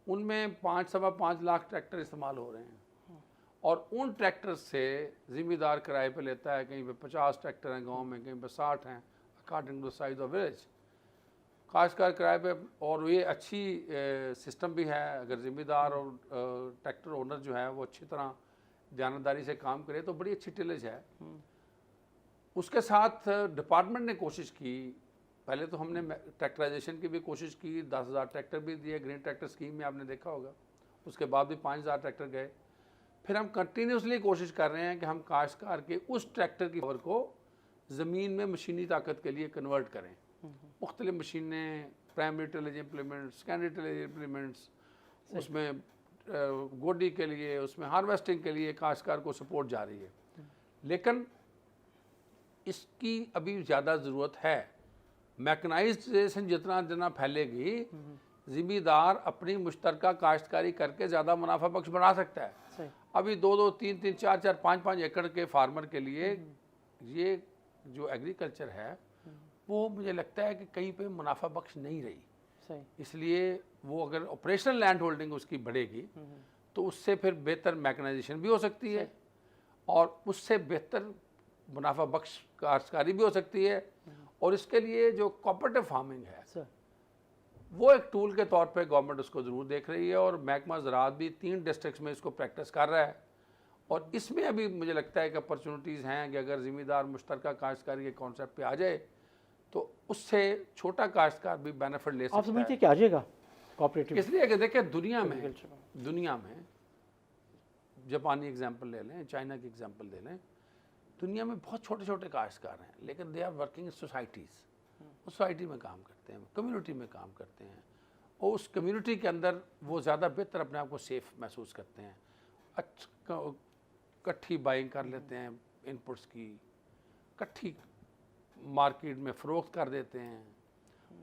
[SPEAKER 2] उनमें 5-5.25 लाख ट्रैक्टर इस्तेमाल हो रहे हैं और उन ट्रैक्टर से ज़िम्मेदार किराए पे लेता है। कहीं पे 50 ट्रैक्टर हैं गांव में, कहीं पे 60 हैं, according to size of village. खासकर किराए पे, और ये अच्छी सिस्टम भी है। अगर ज़िम्मेदार और ट्रैक्टर ओनर जो है वो अच्छी तरह ध्यानदारी से काम करे तो बड़ी अच्छी टिलेज है। उसके साथ डिपार्टमेंट ने कोशिश की, पहले तो हमने ट्रैक्टराइजेशन की भी कोशिश की, 10,000 ट्रैक्टर भी दिए ग्रीन ट्रैक्टर स्कीम में, आपने देखा होगा। उसके बाद भी 5,000 ट्रैक्टर गए। फिर हम कंटिन्यूसली कोशिश कर रहे हैं कि हम काश्तकार के उस ट्रैक्टर की पावर को ज़मीन में मशीनी ताकत के लिए कन्वर्ट करें। मुख्तलिफ मशीनें, primary tillage implement, secondary tillage implements, उसमें गोडी के लिए, उसमें हार्वेस्टिंग के लिए काश्तकार को सपोर्ट जा रही है। लेकिन इसकी अभी ज़्यादा ज़रूरत है। मैकनाइजेशन जितना फैलेगी, ज़िम्मेदार अपनी मुश्तरका काश्तकारी करके ज़्यादा मुनाफा बख्श बना सकता है। अभी 2-2, 3-3, 4-4, 5-5 एकड़ के फार्मर के लिए ये जो एग्रीकल्चर है वो मुझे लगता है कि कहीं पे मुनाफा बख्श नहीं रही। इसलिए वो अगर ऑपरेशनल लैंड होल्डिंग उसकी बढ़ेगी तो उससे फिर बेहतर मैकनाइजेशन भी हो सकती है और उससे बेहतर मुनाफा बख्श काश्तकारी भी हो सकती है। और इसके लिए जो कोऑपरेटिव फार्मिंग है
[SPEAKER 1] सर
[SPEAKER 2] वो एक टूल के तौर पे गवर्नमेंट उसको ज़रूर देख रही है, और महकमा ज़राअत भी 3 डिस्ट्रिक्ट्स में इसको प्रैक्टिस कर रहा है। और इसमें अभी मुझे लगता है कि अपॉर्चुनिटीज़ हैं कि अगर ज़मींदार मुश्तरका काश्तकारी के कॉन्सेप्ट पे आ जाए तो उससे छोटा काश्तकार भी बेनिफिट ले
[SPEAKER 1] आप
[SPEAKER 2] सकता
[SPEAKER 1] समझते
[SPEAKER 2] है।
[SPEAKER 1] हैं कि आ जाएगा कोऑपरेटिव
[SPEAKER 2] इसलिए कि देखिए दुनिया
[SPEAKER 1] एग्रीकल्चर
[SPEAKER 2] में जापानी एग्जांपल ले लें, चाइना की एग्जांपल ले लें, दुनिया में बहुत छोटे छोटे काश्तकार हैं, लेकिन they are working in societies, उस सोसाइटी में काम करते हैं, कम्युनिटी में काम करते हैं, और उस कम्युनिटी के अंदर वो ज़्यादा बेहतर अपने आप को सेफ महसूस करते हैं। इकट्ठी बाइंग कर लेते हैं इनपुट्स की, इकट्ठी मार्केट में फ़रोख्त कर देते हैं,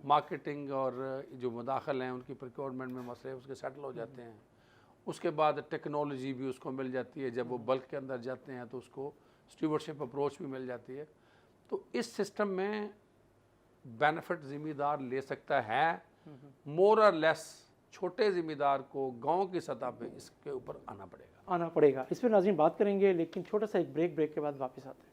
[SPEAKER 2] मार्केटिंग और जो मुदाखल हैं उनकी प्रोक्योरमेंट में मसले उसके सेटल हो जाते हैं। उसके बाद टेक्नोलॉजी भी उसको मिल जाती है, जब वो बल्क के अंदर जाते हैं तो उसको स्टीवर्डशिप अप्रोच भी मिल जाती है। तो इस सिस्टम में बेनिफिट ज़िम्मेदार ले सकता है, मोर और लेस छोटे ज़िम्मेदार को गांव की सतह पे इसके ऊपर आना पड़ेगा।
[SPEAKER 1] इस पर नाज़रीन बात करेंगे, लेकिन छोटा सा एक ब्रेक के बाद वापस आते हैं।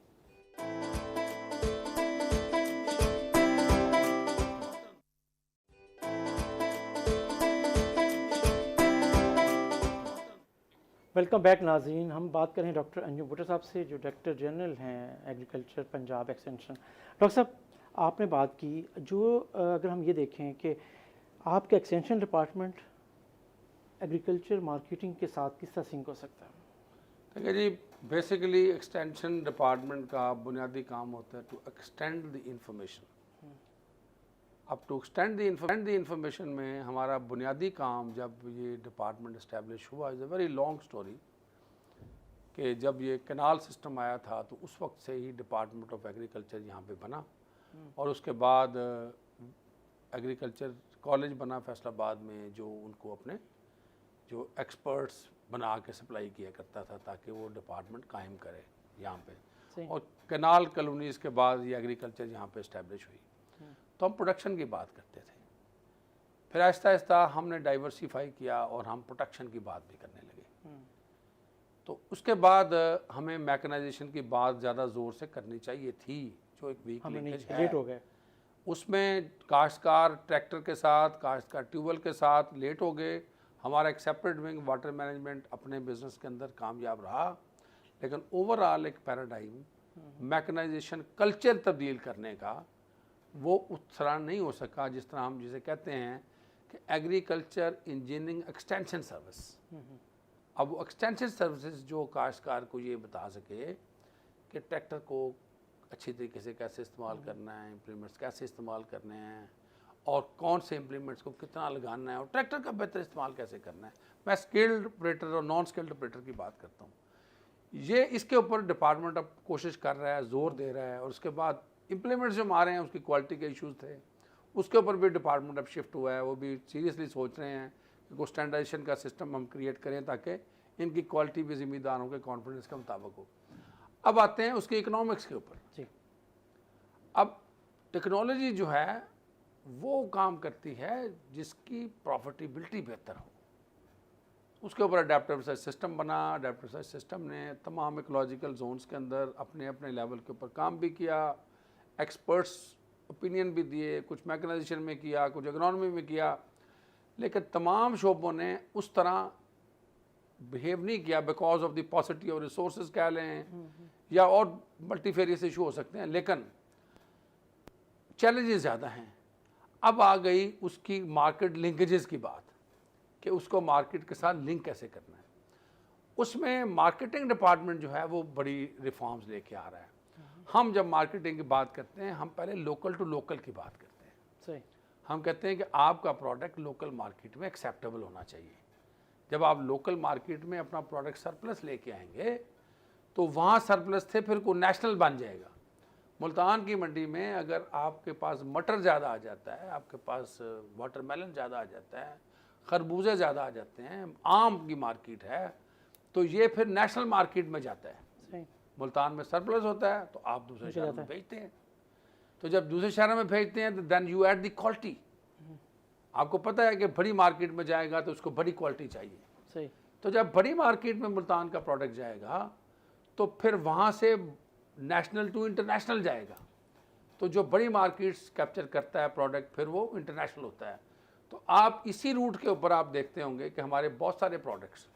[SPEAKER 1] वेलकम बैक नाज़रीन। हम बात करें डॉक्टर अंजू भुट्टो साहब से, जो डायरेक्टर जनरल हैं एग्रीकल्चर पंजाब एक्सटेंशन। डॉक्टर साहब, आपने बात की जो अगर हम ये देखें कि आपका एक्सटेंशन डिपार्टमेंट एग्रीकल्चर मार्केटिंग के साथ किस तरह सिंक हो सकता है?
[SPEAKER 2] देखिए जी, बेसिकली एक्सटेंशन डिपार्टमेंट का बुनियादी काम होता है टू एक्सटेंड द इंफॉर्मेशन। अब टू एक्सटेंड द इंफॉर्मेशन में हमारा बुनियादी काम, जब ये डिपार्टमेंट इस्टेब्लिश हुआ, is a very long story, कि जब ये कैनाल सिस्टम आया था तो उस वक्त से ही डिपार्टमेंट ऑफ एग्रीकल्चर यहाँ पे बना, और उसके बाद एग्रीकल्चर कॉलेज बना फैसलाबाद में, जो उनको अपने जो एक्सपर्ट्स बना के सप्लाई किया करता था ताकि वो डिपार्टमेंट कायम करे यहाँ पे। और कैनाल कॉलोनीज़ के बाद ये एग्रीकल्चर यहाँ पे इस्टेब्लिश हुई, तो हम प्रोडक्शन की बात करते थे। फिर आहिस्ता आहिस्ता हमने डाइवर्सिफाई किया और हम प्रोडक्शन की बात भी करने लगे। तो उसके बाद हमें मैकेनाइजेशन की बात ज़्यादा ज़ोर से करनी चाहिए थी, जो एक वीक लिंकेज है।
[SPEAKER 1] लेट हो गए
[SPEAKER 2] उसमें काश्तकार ट्रैक्टर के साथ, काश्तकार ट्यूबवेल के साथ लेट हो गए। हमारा एक सेपरेट विंग वाटर मैनेजमेंट अपने बिजनेस के अंदर कामयाब रहा, लेकिन ओवरऑल एक पैराडाइम मैकेनाइजेशन कल्चर तब्दील करने का वो उस तरह नहीं हो सका, जिस तरह हम जिसे कहते हैं कि एग्रीकल्चर इंजीनियरिंग एक्सटेंशन सर्विस। अब वो एक्सटेंशन सर्विसेज जो काश्तकार को ये बता सके कि ट्रैक्टर को अच्छी तरीके से कैसे इस्तेमाल करना है, इम्प्लीमेंट्स कैसे इस्तेमाल करने हैं, और कौन से इम्प्लीमेंट्स को कितना लगाना है, और ट्रैक्टर का बेहतर इस्तेमाल कैसे करना है। मैं स्किल्ड ऑपरेटर और नॉन स्किल्ड ऑपरेटर की बात करता हूँ। ये इसके ऊपर डिपार्टमेंट अब कोशिश कर रहा है, जोर दे रहा है। और उसके बाद इम्प्लीमेंट्स जो आ रहे हैं उसकी क्वालिटी के इश्यूज थे, उसके ऊपर भी डिपार्टमेंट अब शिफ्ट हुआ है। वो भी सीरियसली सोच रहे हैं कि कोई स्टैंडर्डाइजेशन का सिस्टम हम क्रिएट करें ताकि इनकी क्वालिटी भी ज़िम्मेदारों के कॉन्फिडेंस के मुताबिक हो। अब आते हैं उसके इकोनॉमिक्स के ऊपर जी। अब टेक्नोलॉजी जो है वो काम करती है जिसकी प्रॉफिटेबिलिटी बेहतर हो, उसके ऊपर अडेप्टिव रिसर्च सिस्टम बना। अडेप्टिव रिसर्च सिस्टम ने तमाम इकोलॉजिकल जोन्स के अंदर अपने अपने लेवल के ऊपर काम भी किया, एक्सपर्ट्स ओपिनियन भी दिए, कुछ मैकेनाइजेशन में किया, कुछ एग्रोनॉमी में किया, लेकिन तमाम शोबों ने उस तरह बिहेव नहीं किया because of the पॉसिटी of resources कह लें, या और मल्टीफेरियस इशू हो सकते हैं, लेकिन चैलेंजेस ज़्यादा हैं। अब आ गई उसकी मार्केट लिंकेजेस की बात कि उसको मार्केट के साथ लिंक कैसे करना है। उसमें मार्केटिंग डिपार्टमेंट जो है वो बड़ी रिफॉर्म्स लेके आ रहा है। हम जब मार्केटिंग की बात करते हैं, हम पहले लोकल टू लोकल की बात करते हैं।
[SPEAKER 1] सही।
[SPEAKER 2] हम कहते हैं कि आपका प्रोडक्ट लोकल मार्केट में एक्सेप्टेबल होना चाहिए। जब आप लोकल मार्केट में अपना प्रोडक्ट सरप्लस लेके आएंगे तो वहाँ सरप्लस थे फिर को नेशनल बन जाएगा। मुल्तान की मंडी में अगर आपके पास मटर ज़्यादा आ जाता है, आपके पास वाटरमेलन ज़्यादा आ जाता है, खरबूजे ज़्यादा आ जाते हैं, आम की मार्केट है, तो ये फिर नेशनल मार्केट में जाता है।
[SPEAKER 1] सही।
[SPEAKER 2] मुल्तान में सरप्लस होता है तो आप दूसरे शहर में भेजते हैं। तो जब दूसरे शहर में भेजते हैं तो then you add the quality. आपको पता है कि बड़ी मार्केट में जाएगा तो उसको बड़ी क्वालिटी चाहिए।
[SPEAKER 1] सही।
[SPEAKER 2] तो जब बड़ी मार्केट में मुल्तान का प्रोडक्ट जाएगा तो फिर वहाँ से नेशनल टू इंटरनेशनल जाएगा। तो जो बड़ी मार्केट्स कैप्चर करता है प्रोडक्ट, फिर वो इंटरनेशनल होता है। तो आप इसी रूट के ऊपर आप देखते होंगे कि हमारे बहुत सारे प्रोडक्ट्स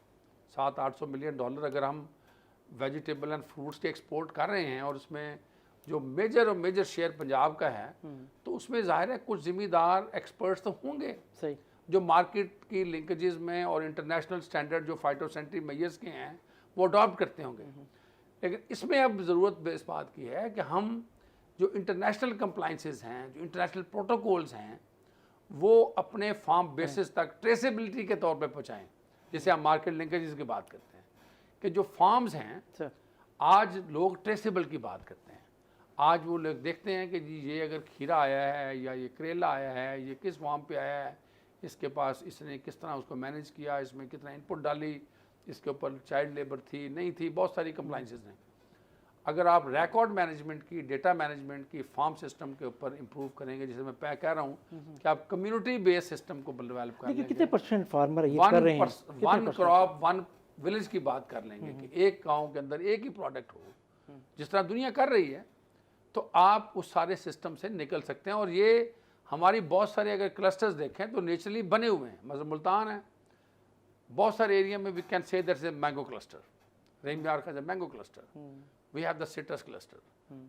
[SPEAKER 2] 700-800 मिलियन डॉलर अगर हम वेजिटेबल एंड फ्रूट्स के एक्सपोर्ट कर रहे हैं, और उसमें जो मेजर शेयर पंजाब का है, तो उसमें जाहिर है कुछ जिम्मेदार एक्सपर्ट्स तो होंगे
[SPEAKER 1] सही।
[SPEAKER 2] जो मार्केट की लिंकेजेस में और इंटरनेशनल स्टैंडर्ड जो फाइटोसैनिटरी मेजर्स के हैं वो अडॉप्ट करते होंगे। लेकिन इसमें अब ज़रूरत इस बात की है कि हम जो इंटरनेशनल कंप्लाइंसेस हैं, जो इंटरनेशनल प्रोटोकॉल्स हैं, वो अपने फार्म बेसिस तक ट्रेसेबिलिटी के तौर पे पहुँचाएँ। जैसे हम मार्केट लिंकेजेस की बात करते हैं कि जो फार्म्स हैं, आज लोग ट्रेसेबल की बात करते हैं। आज वो लोग देखते हैं कि जी ये अगर खीरा आया है या ये करेला आया है, ये किस फार्म पे आया है, इसके पास इसने किस तरह उसको मैनेज किया, इसमें कितना इनपुट डाली, इसके ऊपर चाइल्ड लेबर थी नहीं थी, बहुत सारी कंप्लाइंसेस हैं। अगर आप रिकॉर्ड मैनेजमेंट की, डेटा मैनेजमेंट की, फार्म सिस्टम के ऊपर इंप्रूव करेंगे, जैसे मैं कह रहा हूँ कि आप कम्युनिटी बेस्ड सिस्टम को डेवलप कर लेंगे।
[SPEAKER 1] कितने परसेंट फार्मर ये कर रहे हैं?
[SPEAKER 2] वन क्रॉप वन विलेज की बात कर लेंगे कि एक गांव के अंदर एक ही प्रोडक्ट हो, जिस तरह दुनिया कर रही है, तो आप उस सारे सिस्टम से निकल सकते हैं। और ये हमारी बहुत सारे अगर क्लस्टर्स देखें तो नेचुरली बने हुए हैं। मतलब मुल्तान है, बहुत सारे एरिया में we can say that is a mango cluster, रेमयार का mango cluster, we have the citrus cluster.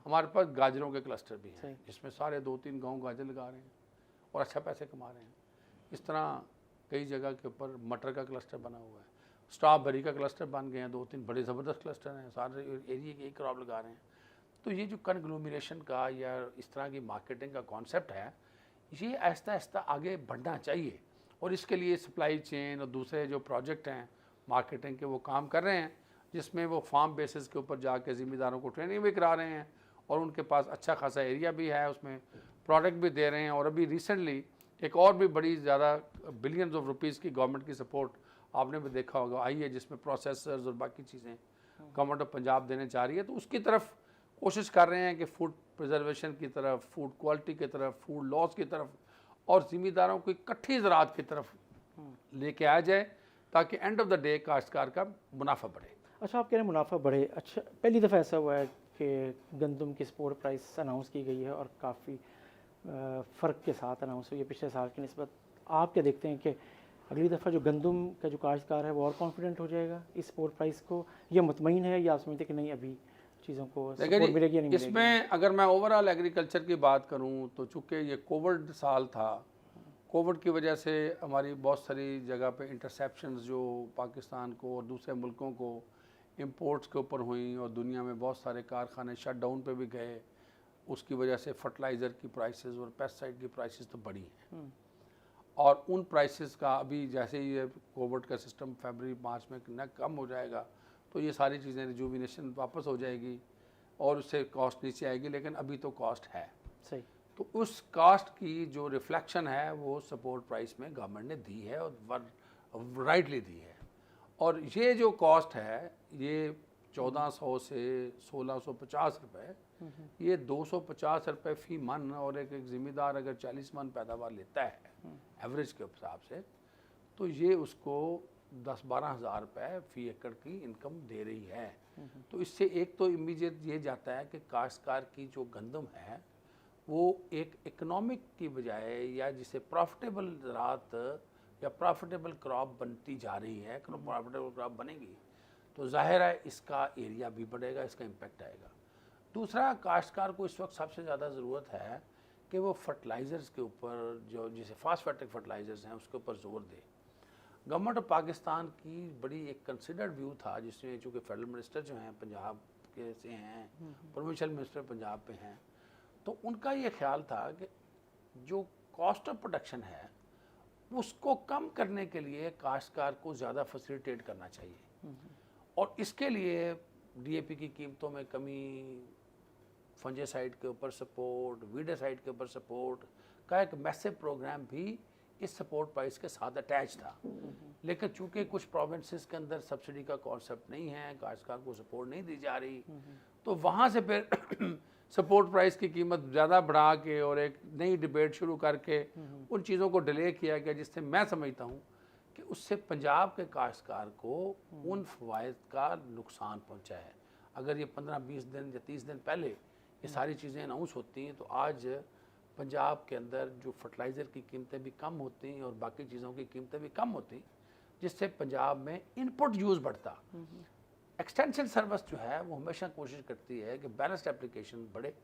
[SPEAKER 2] हमारे पास गाजरों के क्लस्टर भी हैं जिसमें सारे 2-3 गांव गाजर लगा रहे हैं और अच्छा पैसे कमा रहे हैं। इस तरह कई जगह के ऊपर मटर का क्लस्टर बना हुआ है, स्ट्रॉबेरी का क्लस्टर बन गए हैं, 2-3 बड़े ज़बरदस्त क्लस्टर हैं, सारे एरिया के एक क्रॉप लगा रहे हैं। तो ये जो कन्ग्लोमरेशन का या इस तरह की मार्केटिंग का कॉन्सेप्ट है, ये आहिस्ता आहिस्ता आगे बढ़ना चाहिए। और इसके लिए सप्लाई चेन और दूसरे जो प्रोजेक्ट हैं मार्केटिंग के, वो काम कर रहे हैं, जिसमें वो फार्म बेसिस के ऊपर जाके ज़िम्मेदारों को ट्रेनिंग भी करा रहे हैं, और उनके पास अच्छा खासा एरिया भी है, उसमें प्रोडक्ट भी दे रहे हैं। और अभी रिसेंटली एक और भी बड़ी ज़्यादा बिलियंस ऑफ रुपीज़ की गवर्नमेंट की सपोर्ट आपने भी देखा होगा आई है, जिसमें प्रोसेसर्स और बाकी चीज़ें गवर्नमेंट ऑफ पंजाब देने चाह रही है। तो उसकी तरफ कोशिश कर रहे हैं कि फूड प्रिजर्वेशन की तरफ, फूड क्वालिटी की तरफ, फूड लॉस की तरफ और ज़िम्मेदारों को इकट्ठी ज़राअत की तरफ लेके आ जाए, ताकि एंड ऑफ द डे काश्तकार का मुनाफा बढ़े।
[SPEAKER 1] अच्छा, आप कह रहे हैं मुनाफा बढ़े। अच्छा, पहली दफ़ा ऐसा हुआ है कि गंदम की सपोर्ट प्राइस अनाउंस की गई है और काफ़ी फ़र्क के साथ अनाउंस हुई है पिछले साल की निस्बत। आप क्या देखते हैं कि अगली दफ़ा जो गंदम का जो काश्तकार है वो और कॉन्फिडेंट हो जाएगा इस सपोर्ट प्राइस को, या मुतमईन है, या आप समझते कि नहीं अभी चीज़ों को सपोर्ट मिलेगी या नहीं मिलेगी?
[SPEAKER 2] इसमें अगर मैं ओवरऑल एग्रीकल्चर की बात करूं तो चूँकि ये कोविड साल था, कोविड की वजह से हमारी बहुत सारी जगह पे इंटरसेप्शंस जो पाकिस्तान को और दूसरे मुल्कों को इंपोर्ट्स के ऊपर हुई, और दुनिया में बहुत सारे कारखाने शट डाउन पे भी गए। उसकी वजह से फर्टिलाइज़र की प्राइसेस और पेस्टिसाइड की प्राइसेस तो बढ़ी हैं, और उन प्राइसेस का अभी जैसे ही ये कोविड का सिस्टम फरवरी मार्च में न कम हो जाएगा, तो ये सारी चीज़ें रिजुविनेशन वापस हो जाएगी और उससे कॉस्ट नीचे आएगी। लेकिन अभी तो कॉस्ट है
[SPEAKER 1] सही,
[SPEAKER 2] तो उस कास्ट की जो रिफ्लेक्शन है वो सपोर्ट प्राइस में गवर्नमेंट ने दी है, और राइटली दी है। और ये जो कॉस्ट है ये 1400 से 1650 रुपये, ये 250 रुपये फ़ी मन, और एक ज़िम्मेदार अगर 40 मन पैदावार लेता है एवरेज के हिसाब से, तो ये उसको 10-12 हज़ार रुपये फ़ी एकड़ की इनकम दे रही है। तो इससे एक तो इमीडिएट ये जाता है कि काश्तकार की जो गंदम है वो एक इकोनॉमिक की बजाय, या जिसे प्रॉफिटेबल ज़राअत या प्रॉफिटेबल क्रॉप बनती जा रही है, प्रॉफिटेबल क्रॉप बनेगी तो जाहिर है इसका एरिया भी बढ़ेगा, इसका इम्पेक्ट आएगा। दूसरा, काश्तकार को इस वक्त सबसे ज़्यादा ज़रूरत है कि वो फर्टिलाइज़र्स के ऊपर, जो जिसे फास्फेटिक फर्टिलाइज़र्स हैं, उसके ऊपर ज़ोर दे। गवर्नमेंट ऑफ पाकिस्तान की बड़ी एक कंसिडर्ड व्यू था, जिसमें चूँकि फेडरल मिनिस्टर जो हैं पंजाब के से हैं, प्रोविंशियल मिनिस्टर पंजाब पे हैं, तो उनका ये ख्याल था कि जो कॉस्ट ऑफ प्रोडक्शन है उसको कम करने के लिए काश्तकार को ज़्यादा फैसिलिटेट करना चाहिए, और इसके लिए डीएपी की कीमतों में कमी, फंजीसाइड के ऊपर सपोर्ट, वीडासाइड के ऊपर सपोर्ट का एक मैसिव प्रोग्राम भी इस सपोर्ट प्राइस के साथ अटैच था। लेकिन चूंकि कुछ प्रोविंसेस के अंदर सब्सिडी का कॉन्सेप्ट नहीं है, काश्तकार को सपोर्ट नहीं दी जा रही, तो वहाँ से फिर सपोर्ट प्राइस की कीमत ज़्यादा बढ़ा के और एक नई डिबेट शुरू करके उन चीज़ों को डिले किया गया, जिससे मैं समझता हूँ कि उससे पंजाब के काश्तकार को उन फ़वाइद का नुकसान पहुँचा है। अगर ये 15-20 दिन या 30 दिन पहले ये सारी चीज़ें अनाउंस होती हैं तो आज पंजाब के अंदर जो फर्टिलाइज़र की कीमतें भी कम होती और बाकी चीज़ों की कीमतें भी कम होती, जिससे पंजाब में इनपुट यूज़ बढ़ता। एक्सटेंशन सर्विस जो है वो हमेशा कोशिश करती है कि बैलेंस्ड एप्लीकेशन बढ़े।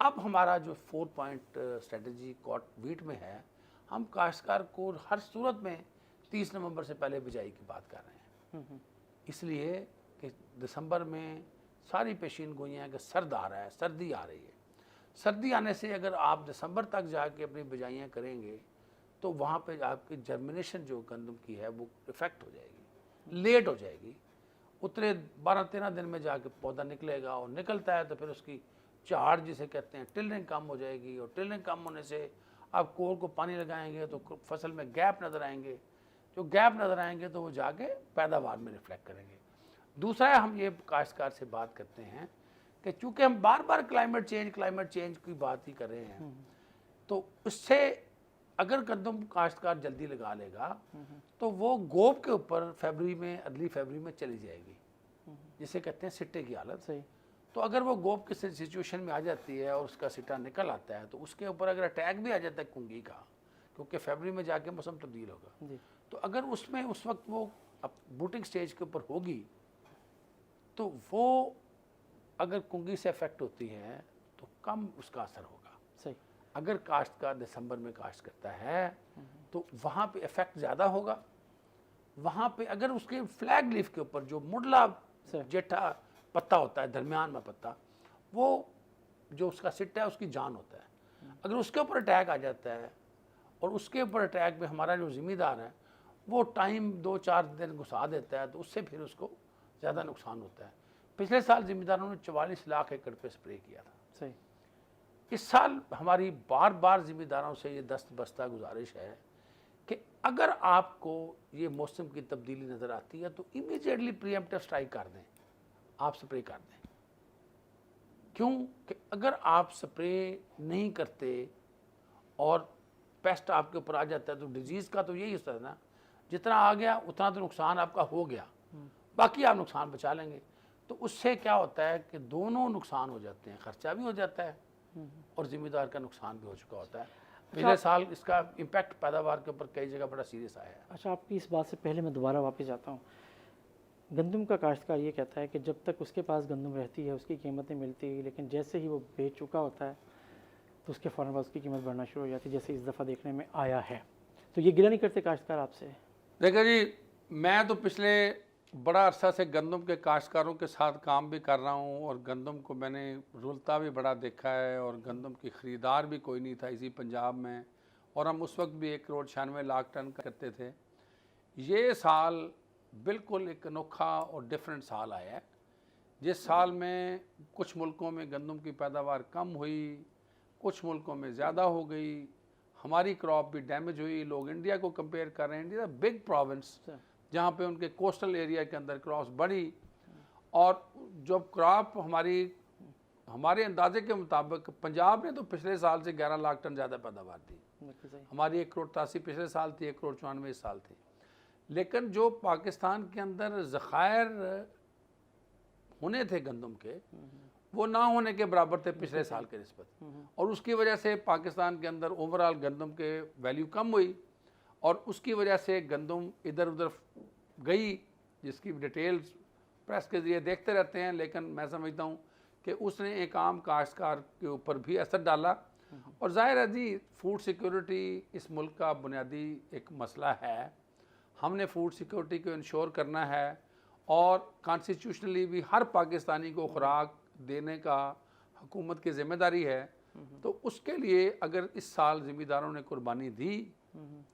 [SPEAKER 2] अब हमारा जो 4 पॉइंट स्ट्रेटजी कॉट वीट में है, हम काश्तकार को हर सूरत में 30 नवंबर से पहले बिजाई की बात कर रहे हैं, इसलिए कि दिसंबर में सारी पेशीन गोई हैं कि सर्द आ रहा है, सर्दी आ रही है। सर्दी आने से अगर आप दिसंबर तक जाके अपनी बिजाइयाँ करेंगे तो वहाँ पे आपकी जर्मिनेशन जो गंदम की है वो इफ़ेक्ट हो जाएगी, लेट हो जाएगी। उतरे 12-13 दिन में जाके पौधा निकलेगा और निकलता है तो फिर उसकी झाड़ जिसे कहते हैं टिलरिंग कम हो जाएगी, और टिलरिंग कम होने से आप कोर को पानी लगाएंगे तो फसल में गैप नज़र आएंगे, जो गैप नज़र आएंगे तो वो जाके पैदावार में रिफ्लेक्ट करेंगे। दूसरा हम ये काश्तकार से बात करते हैं कि चूँकि हम बार बार क्लाइमेट चेंज की बात ही कर रहे हैं, तो उससे अगर गंदम काश्तकार जल्दी लगा लेगा तो वो गोब के ऊपर अगली फरवरी में चली जाएगी, जिसे कहते हैं सिट्टे की हालत।
[SPEAKER 1] सही।
[SPEAKER 2] तो अगर वो गोब की सिचुएशन में आ जाती है और उसका सिट्टा निकल आता है तो उसके ऊपर अगर अटैक भी आ जाता है कुंगी का, क्योंकि फरवरी में जाके मौसम तब्दील होगा
[SPEAKER 1] जी।
[SPEAKER 2] तो अगर उसमें उस वक्त वो बूटिंग स्टेज के ऊपर होगी तो वो अगर कुंगी से अफेक्ट होती है तो कम उसका असर होगा।
[SPEAKER 1] सही।
[SPEAKER 2] अगर काश्त का दिसंबर में काश्त करता है तो वहाँ पे इफेक्ट ज़्यादा होगा। वहाँ पे अगर उसके फ्लैग लीफ के ऊपर जो मुडला जेठा पत्ता होता है, दरमियान में पत्ता, वो जो उसका सिट्टा है उसकी जान होता है, अगर उसके ऊपर अटैक आ जाता है और उसके ऊपर अटैक में हमारा जो ज़िम्मेदार है वो टाइम 2-4 दिन घुसा देता है तो उससे फिर उसको ज़्यादा नुकसान होता है। पिछले साल ज़िम्मेदारों ने 44 लाख एकड़ पे स्प्रे किया था।
[SPEAKER 1] सही।
[SPEAKER 2] इस साल हमारी बार बार ज़िम्मेदारों से ये दस्त बस्ता गुजारिश है कि अगर आपको ये मौसम की तब्दीली नज़र आती है तो इमीडिएटली प्रीएम्प्टिव स्ट्राइक कर दें, आप स्प्रे कर दें। क्यों कि अगर आप स्प्रे नहीं करते और पेस्ट आपके ऊपर आ जाता है तो डिजीज़ का तो यही होता है ना, जितना आ गया उतना तो नुकसान आपका हो गया, बाकी आप नुकसान बचा लेंगे। तो उससे क्या होता है कि दोनों नुकसान हो जाते हैं, खर्चा भी हो जाता है और ज़िम्मेदार का नुकसान भी हो चुका होता है। पिछले साल इसका इम्पैक्ट पैदावार के ऊपर कई जगह बड़ा सीरियस आया है।
[SPEAKER 1] अच्छा, आपकी इस बात से पहले मैं दोबारा वापस जाता हूँ। गंदम का काश्तकार ये कहता है कि जब तक उसके पास गंदम रहती है उसकी कीमतें मिलती है, लेकिन जैसे ही वो बेच चुका होता है तो उसके फ़ौरन बाद उसकी कीमत बढ़ना शुरू हो जाती है, जैसे इस दफ़ा देखने में आया है। तो ये गिला नहीं करते काश्तकार आपसे?
[SPEAKER 2] देखो जी, मैं तो पिछले बड़ा अरसा से गंदम के काश्तकारों के साथ काम भी कर रहा हूँ और गंदम को मैंने रुलता भी बड़ा देखा है और गंदम की ख़रीदार भी कोई नहीं था इसी पंजाब में, और हम उस वक्त भी 1,96,00,000 टन करते थे। ये साल बिल्कुल एक अनोखा और डिफरेंट साल आया है, जिस साल में कुछ मुल्कों में गंदम की पैदावार कम हुई, कुछ मुल्कों में ज़्यादा हो गई, हमारी क्रॉप भी डैमेज हुई। लोग इंडिया को कंपेयर कर रहे हैं, इंडिया बिग प्रोविंस जहाँ पे उनके कोस्टल एरिया के अंदर क्रॉप्स बढ़ी, और जब क्रॉप हमारे अंदाजे के मुताबिक पंजाब ने तो पिछले साल से 11 लाख टन ज़्यादा पैदावार थी, हमारी 1,83,00,000 पिछले साल थी, 1,94,00,000 इस साल थी। लेकिन जो पाकिस्तान के अंदर ज़खायर होने थे गंदम के, वो ना होने के बराबर थे पिछले साल के निस्बत, और उसकी वजह से पाकिस्तान के अंदर ओवरऑल गंदम के वैल्यू कम हुई और उसकी वजह से गंदम इधर उधर गई, जिसकी डिटेल्स प्रेस के ज़रिए देखते रहते हैं। लेकिन मैं समझता हूँ कि उसने एक आम काश्तकार के ऊपर भी असर डाला, और ज़ाहिर है जी फूड सिक्योरिटी इस मुल्क का बुनियादी एक मसला है। हमने फूड सिक्योरिटी को इंश्योर करना है और कॉन्स्टिट्यूशनली भी हर पाकिस्तानी को खुराक देने का हुकूमत की ज़िम्मेदारी है। तो उसके लिए अगर इस साल ज़िम्मेदारों ने कुर्बानी दी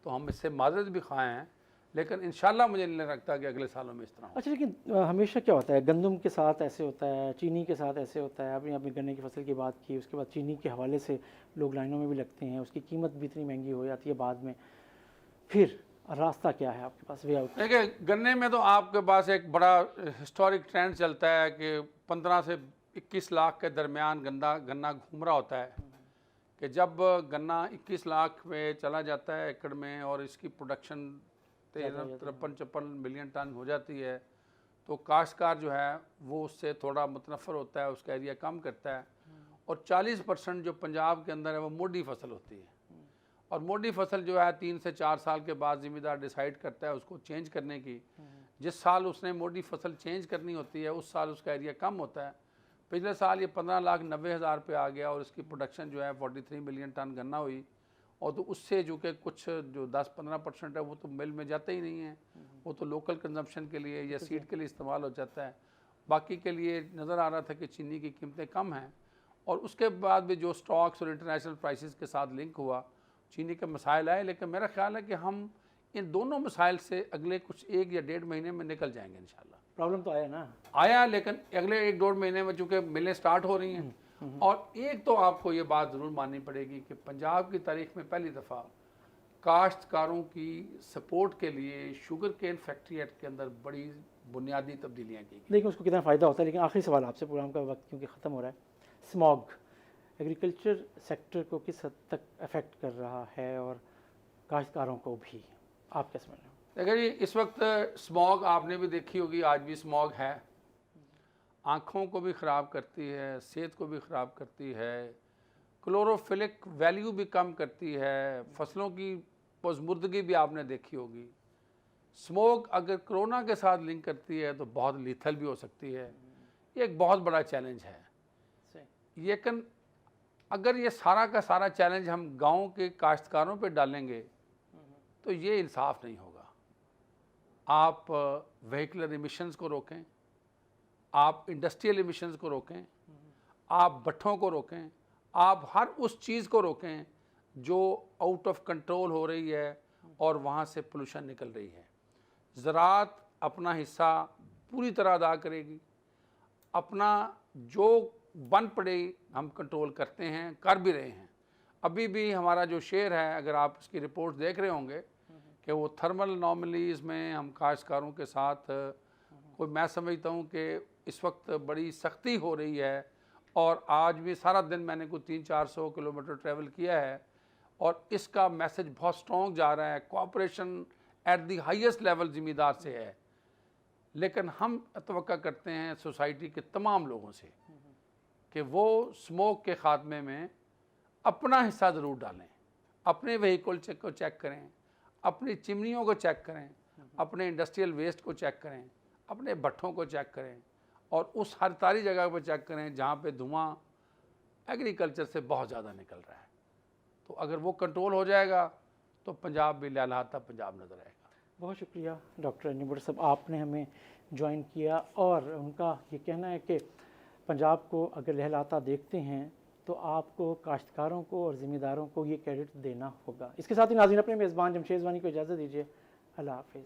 [SPEAKER 2] तो हम इससे माज़रत भी खाएँ हैं, लेकिन इंशाल्लाह मुझे नहीं लगता कि अगले सालों में इस तरह हो।
[SPEAKER 1] अच्छा, लेकिन हमेशा क्या होता है, गंदम के साथ ऐसे होता है, चीनी के साथ ऐसे होता है। आपने अपनी गन्ने की फसल की बात की, उसके बाद चीनी के हवाले से लोग लाइनों में भी लगते हैं, उसकी कीमत भी इतनी महंगी हो जाती है बाद में। फिर रास्ता क्या है आपके पास, वे आउट?
[SPEAKER 2] देखिए, गन्ने में तो आपके पास एक बड़ा हिस्टोरिक ट्रेंड चलता है कि 15 से 21 लाख के दरमियान गन्ना घूम रहा होता है, कि जब गन्ना 21 लाख में चला जाता है एकड़ में और इसकी प्रोडक्शन 53-54 मिलियन टन हो जाती है तो काश्तकार जो है वो उससे थोड़ा मुतनफ़र होता है, उसका एरिया कम करता है। और 40% जो पंजाब के अंदर है वो मोटी फसल होती है, और मोटी फसल जो है 3 से 4 साल के बाद ज़िम्मेदार डिसाइड करता है उसको चेंज करने की। जिस साल उसने मोटी फसल चेंज करनी होती है उस साल उसका एरिया कम होता है। पिछले साल ये 15,90,000 पे आ गया और इसकी प्रोडक्शन जो है 43 मिलियन टन गन्ना हुई, और तो उससे जो कि कुछ जो 10-15% है वो तो मिल में जाता ही नहीं है, वो तो लोकल कंजम्पशन के लिए या सीड के लिए इस्तेमाल हो जाता है। बाकी के लिए नज़र आ रहा था कि चीनी की कीमतें कम हैं, और उसके बाद भी जो स्टॉक्स और इंटरनेशनल प्राइसेस के साथ लिंक हुआ, चीनी के मसाइल आए। लेकिन मेरा ख्याल है कि हम इन दोनों मसाइल से अगले कुछ 1 या 1.5 महीने में निकल जाएंगे इंशाल्लाह।
[SPEAKER 1] प्रॉब्लम तो आया ना,
[SPEAKER 2] आया, लेकिन अगले 1-1.5 महीने में चूँकि मिलें स्टार्ट हो रही हैं। और एक तो आपको ये बात ज़रूर माननी पड़ेगी कि पंजाब की तारीख में पहली दफ़ा काश्तकारों की सपोर्ट के लिए शुगर केन फैक्ट्री एक्ट के अंदर बड़ी बुनियादी तब्दीलियाँ की गई।
[SPEAKER 1] देखिए उसको कितना फ़ायदा होता है। लेकिन आखिरी सवाल आपसे, प्रोग्राम का वक्त क्योंकि ख़त्म हो रहा है, स्मॉग एग्रीकल्चर सेक्टर को किस हद तक अफेक्ट कर रहा है और काश्तकारों को भी, आप क्या समझ रहे हो?
[SPEAKER 2] देखिए जी, इस वक्त स्मॉग आपने भी देखी होगी, आज भी स्मॉग है, आँखों को भी ख़राब करती है, सेहत को भी ख़राब करती है, क्लोरोफिलिक वैल्यू भी कम करती है, फसलों की पसमुर्दगी भी आपने देखी होगी। स्मोक अगर कोरोना के साथ लिंक करती है तो बहुत लीथल भी हो सकती है। ये एक बहुत बड़ा चैलेंज है। लेकिन अगर ये सारा का सारा चैलेंज हम गांव के काश्तकारों पे डालेंगे तो ये इंसाफ नहीं होगा। आप व्हीकलर इमिशंस को रोकें, आप इंडस्ट्रियल इमिशंस को रोकें, आप भट्ठों को रोकें, आप हर उस चीज़ को रोकें जो आउट ऑफ कंट्रोल हो रही है और वहाँ से पोल्यूशन निकल रही है। ज़राअत अपना हिस्सा पूरी तरह अदा करेगी, अपना जो बन पड़े हम कंट्रोल करते हैं, कर भी रहे हैं। अभी भी हमारा जो शेर है, अगर आप इसकी रिपोर्ट देख रहे होंगे कि वो थर्मल अनोमलीज़ में हम काश्तकारों के साथ कोई, मैं समझता हूँ कि इस वक्त बड़ी सख्ती हो रही है। और आज भी सारा दिन मैंने कोई 300-400 किलोमीटर ट्रैवल किया है और इसका मैसेज बहुत स्ट्रॉन्ग जा रहा है। Cooperation at the highest level ज़िम्मेदार से है, लेकिन हम तवक्का करते हैं सोसाइटी के तमाम लोगों से कि वो स्मोक के ख़ात्मे में अपना हिस्सा ज़रूर डालें। अपने व्हीकल को चेक करें, अपनी चिमनियों को चेक करें, अपने इंडस्ट्रियल वेस्ट को चेक करें, अपने भट्ठों को चेक करें, और उस हर सारी जगह पर चेक करें जहाँ पे धुआं एग्रीकल्चर से बहुत ज़्यादा निकल रहा है। तो अगर वो कंट्रोल हो जाएगा तो पंजाब भी लहलहाता पंजाब नज़र आएगा।
[SPEAKER 1] बहुत शुक्रिया डॉक्टर अंजू भट्ट साहब, आपने हमें ज्वाइन किया। और उनका ये कहना है कि पंजाब को अगर लहलहाता देखते हैं तो आपको काश्तकारों को और ज़िम्मेदारों को ये क्रेडिट देना होगा। इसके साथ ही नाज़रीन, अपने मेज़बान जमशेद ज़वानी को इजाज़त दीजिए। अल्लाह हाफ़िज़।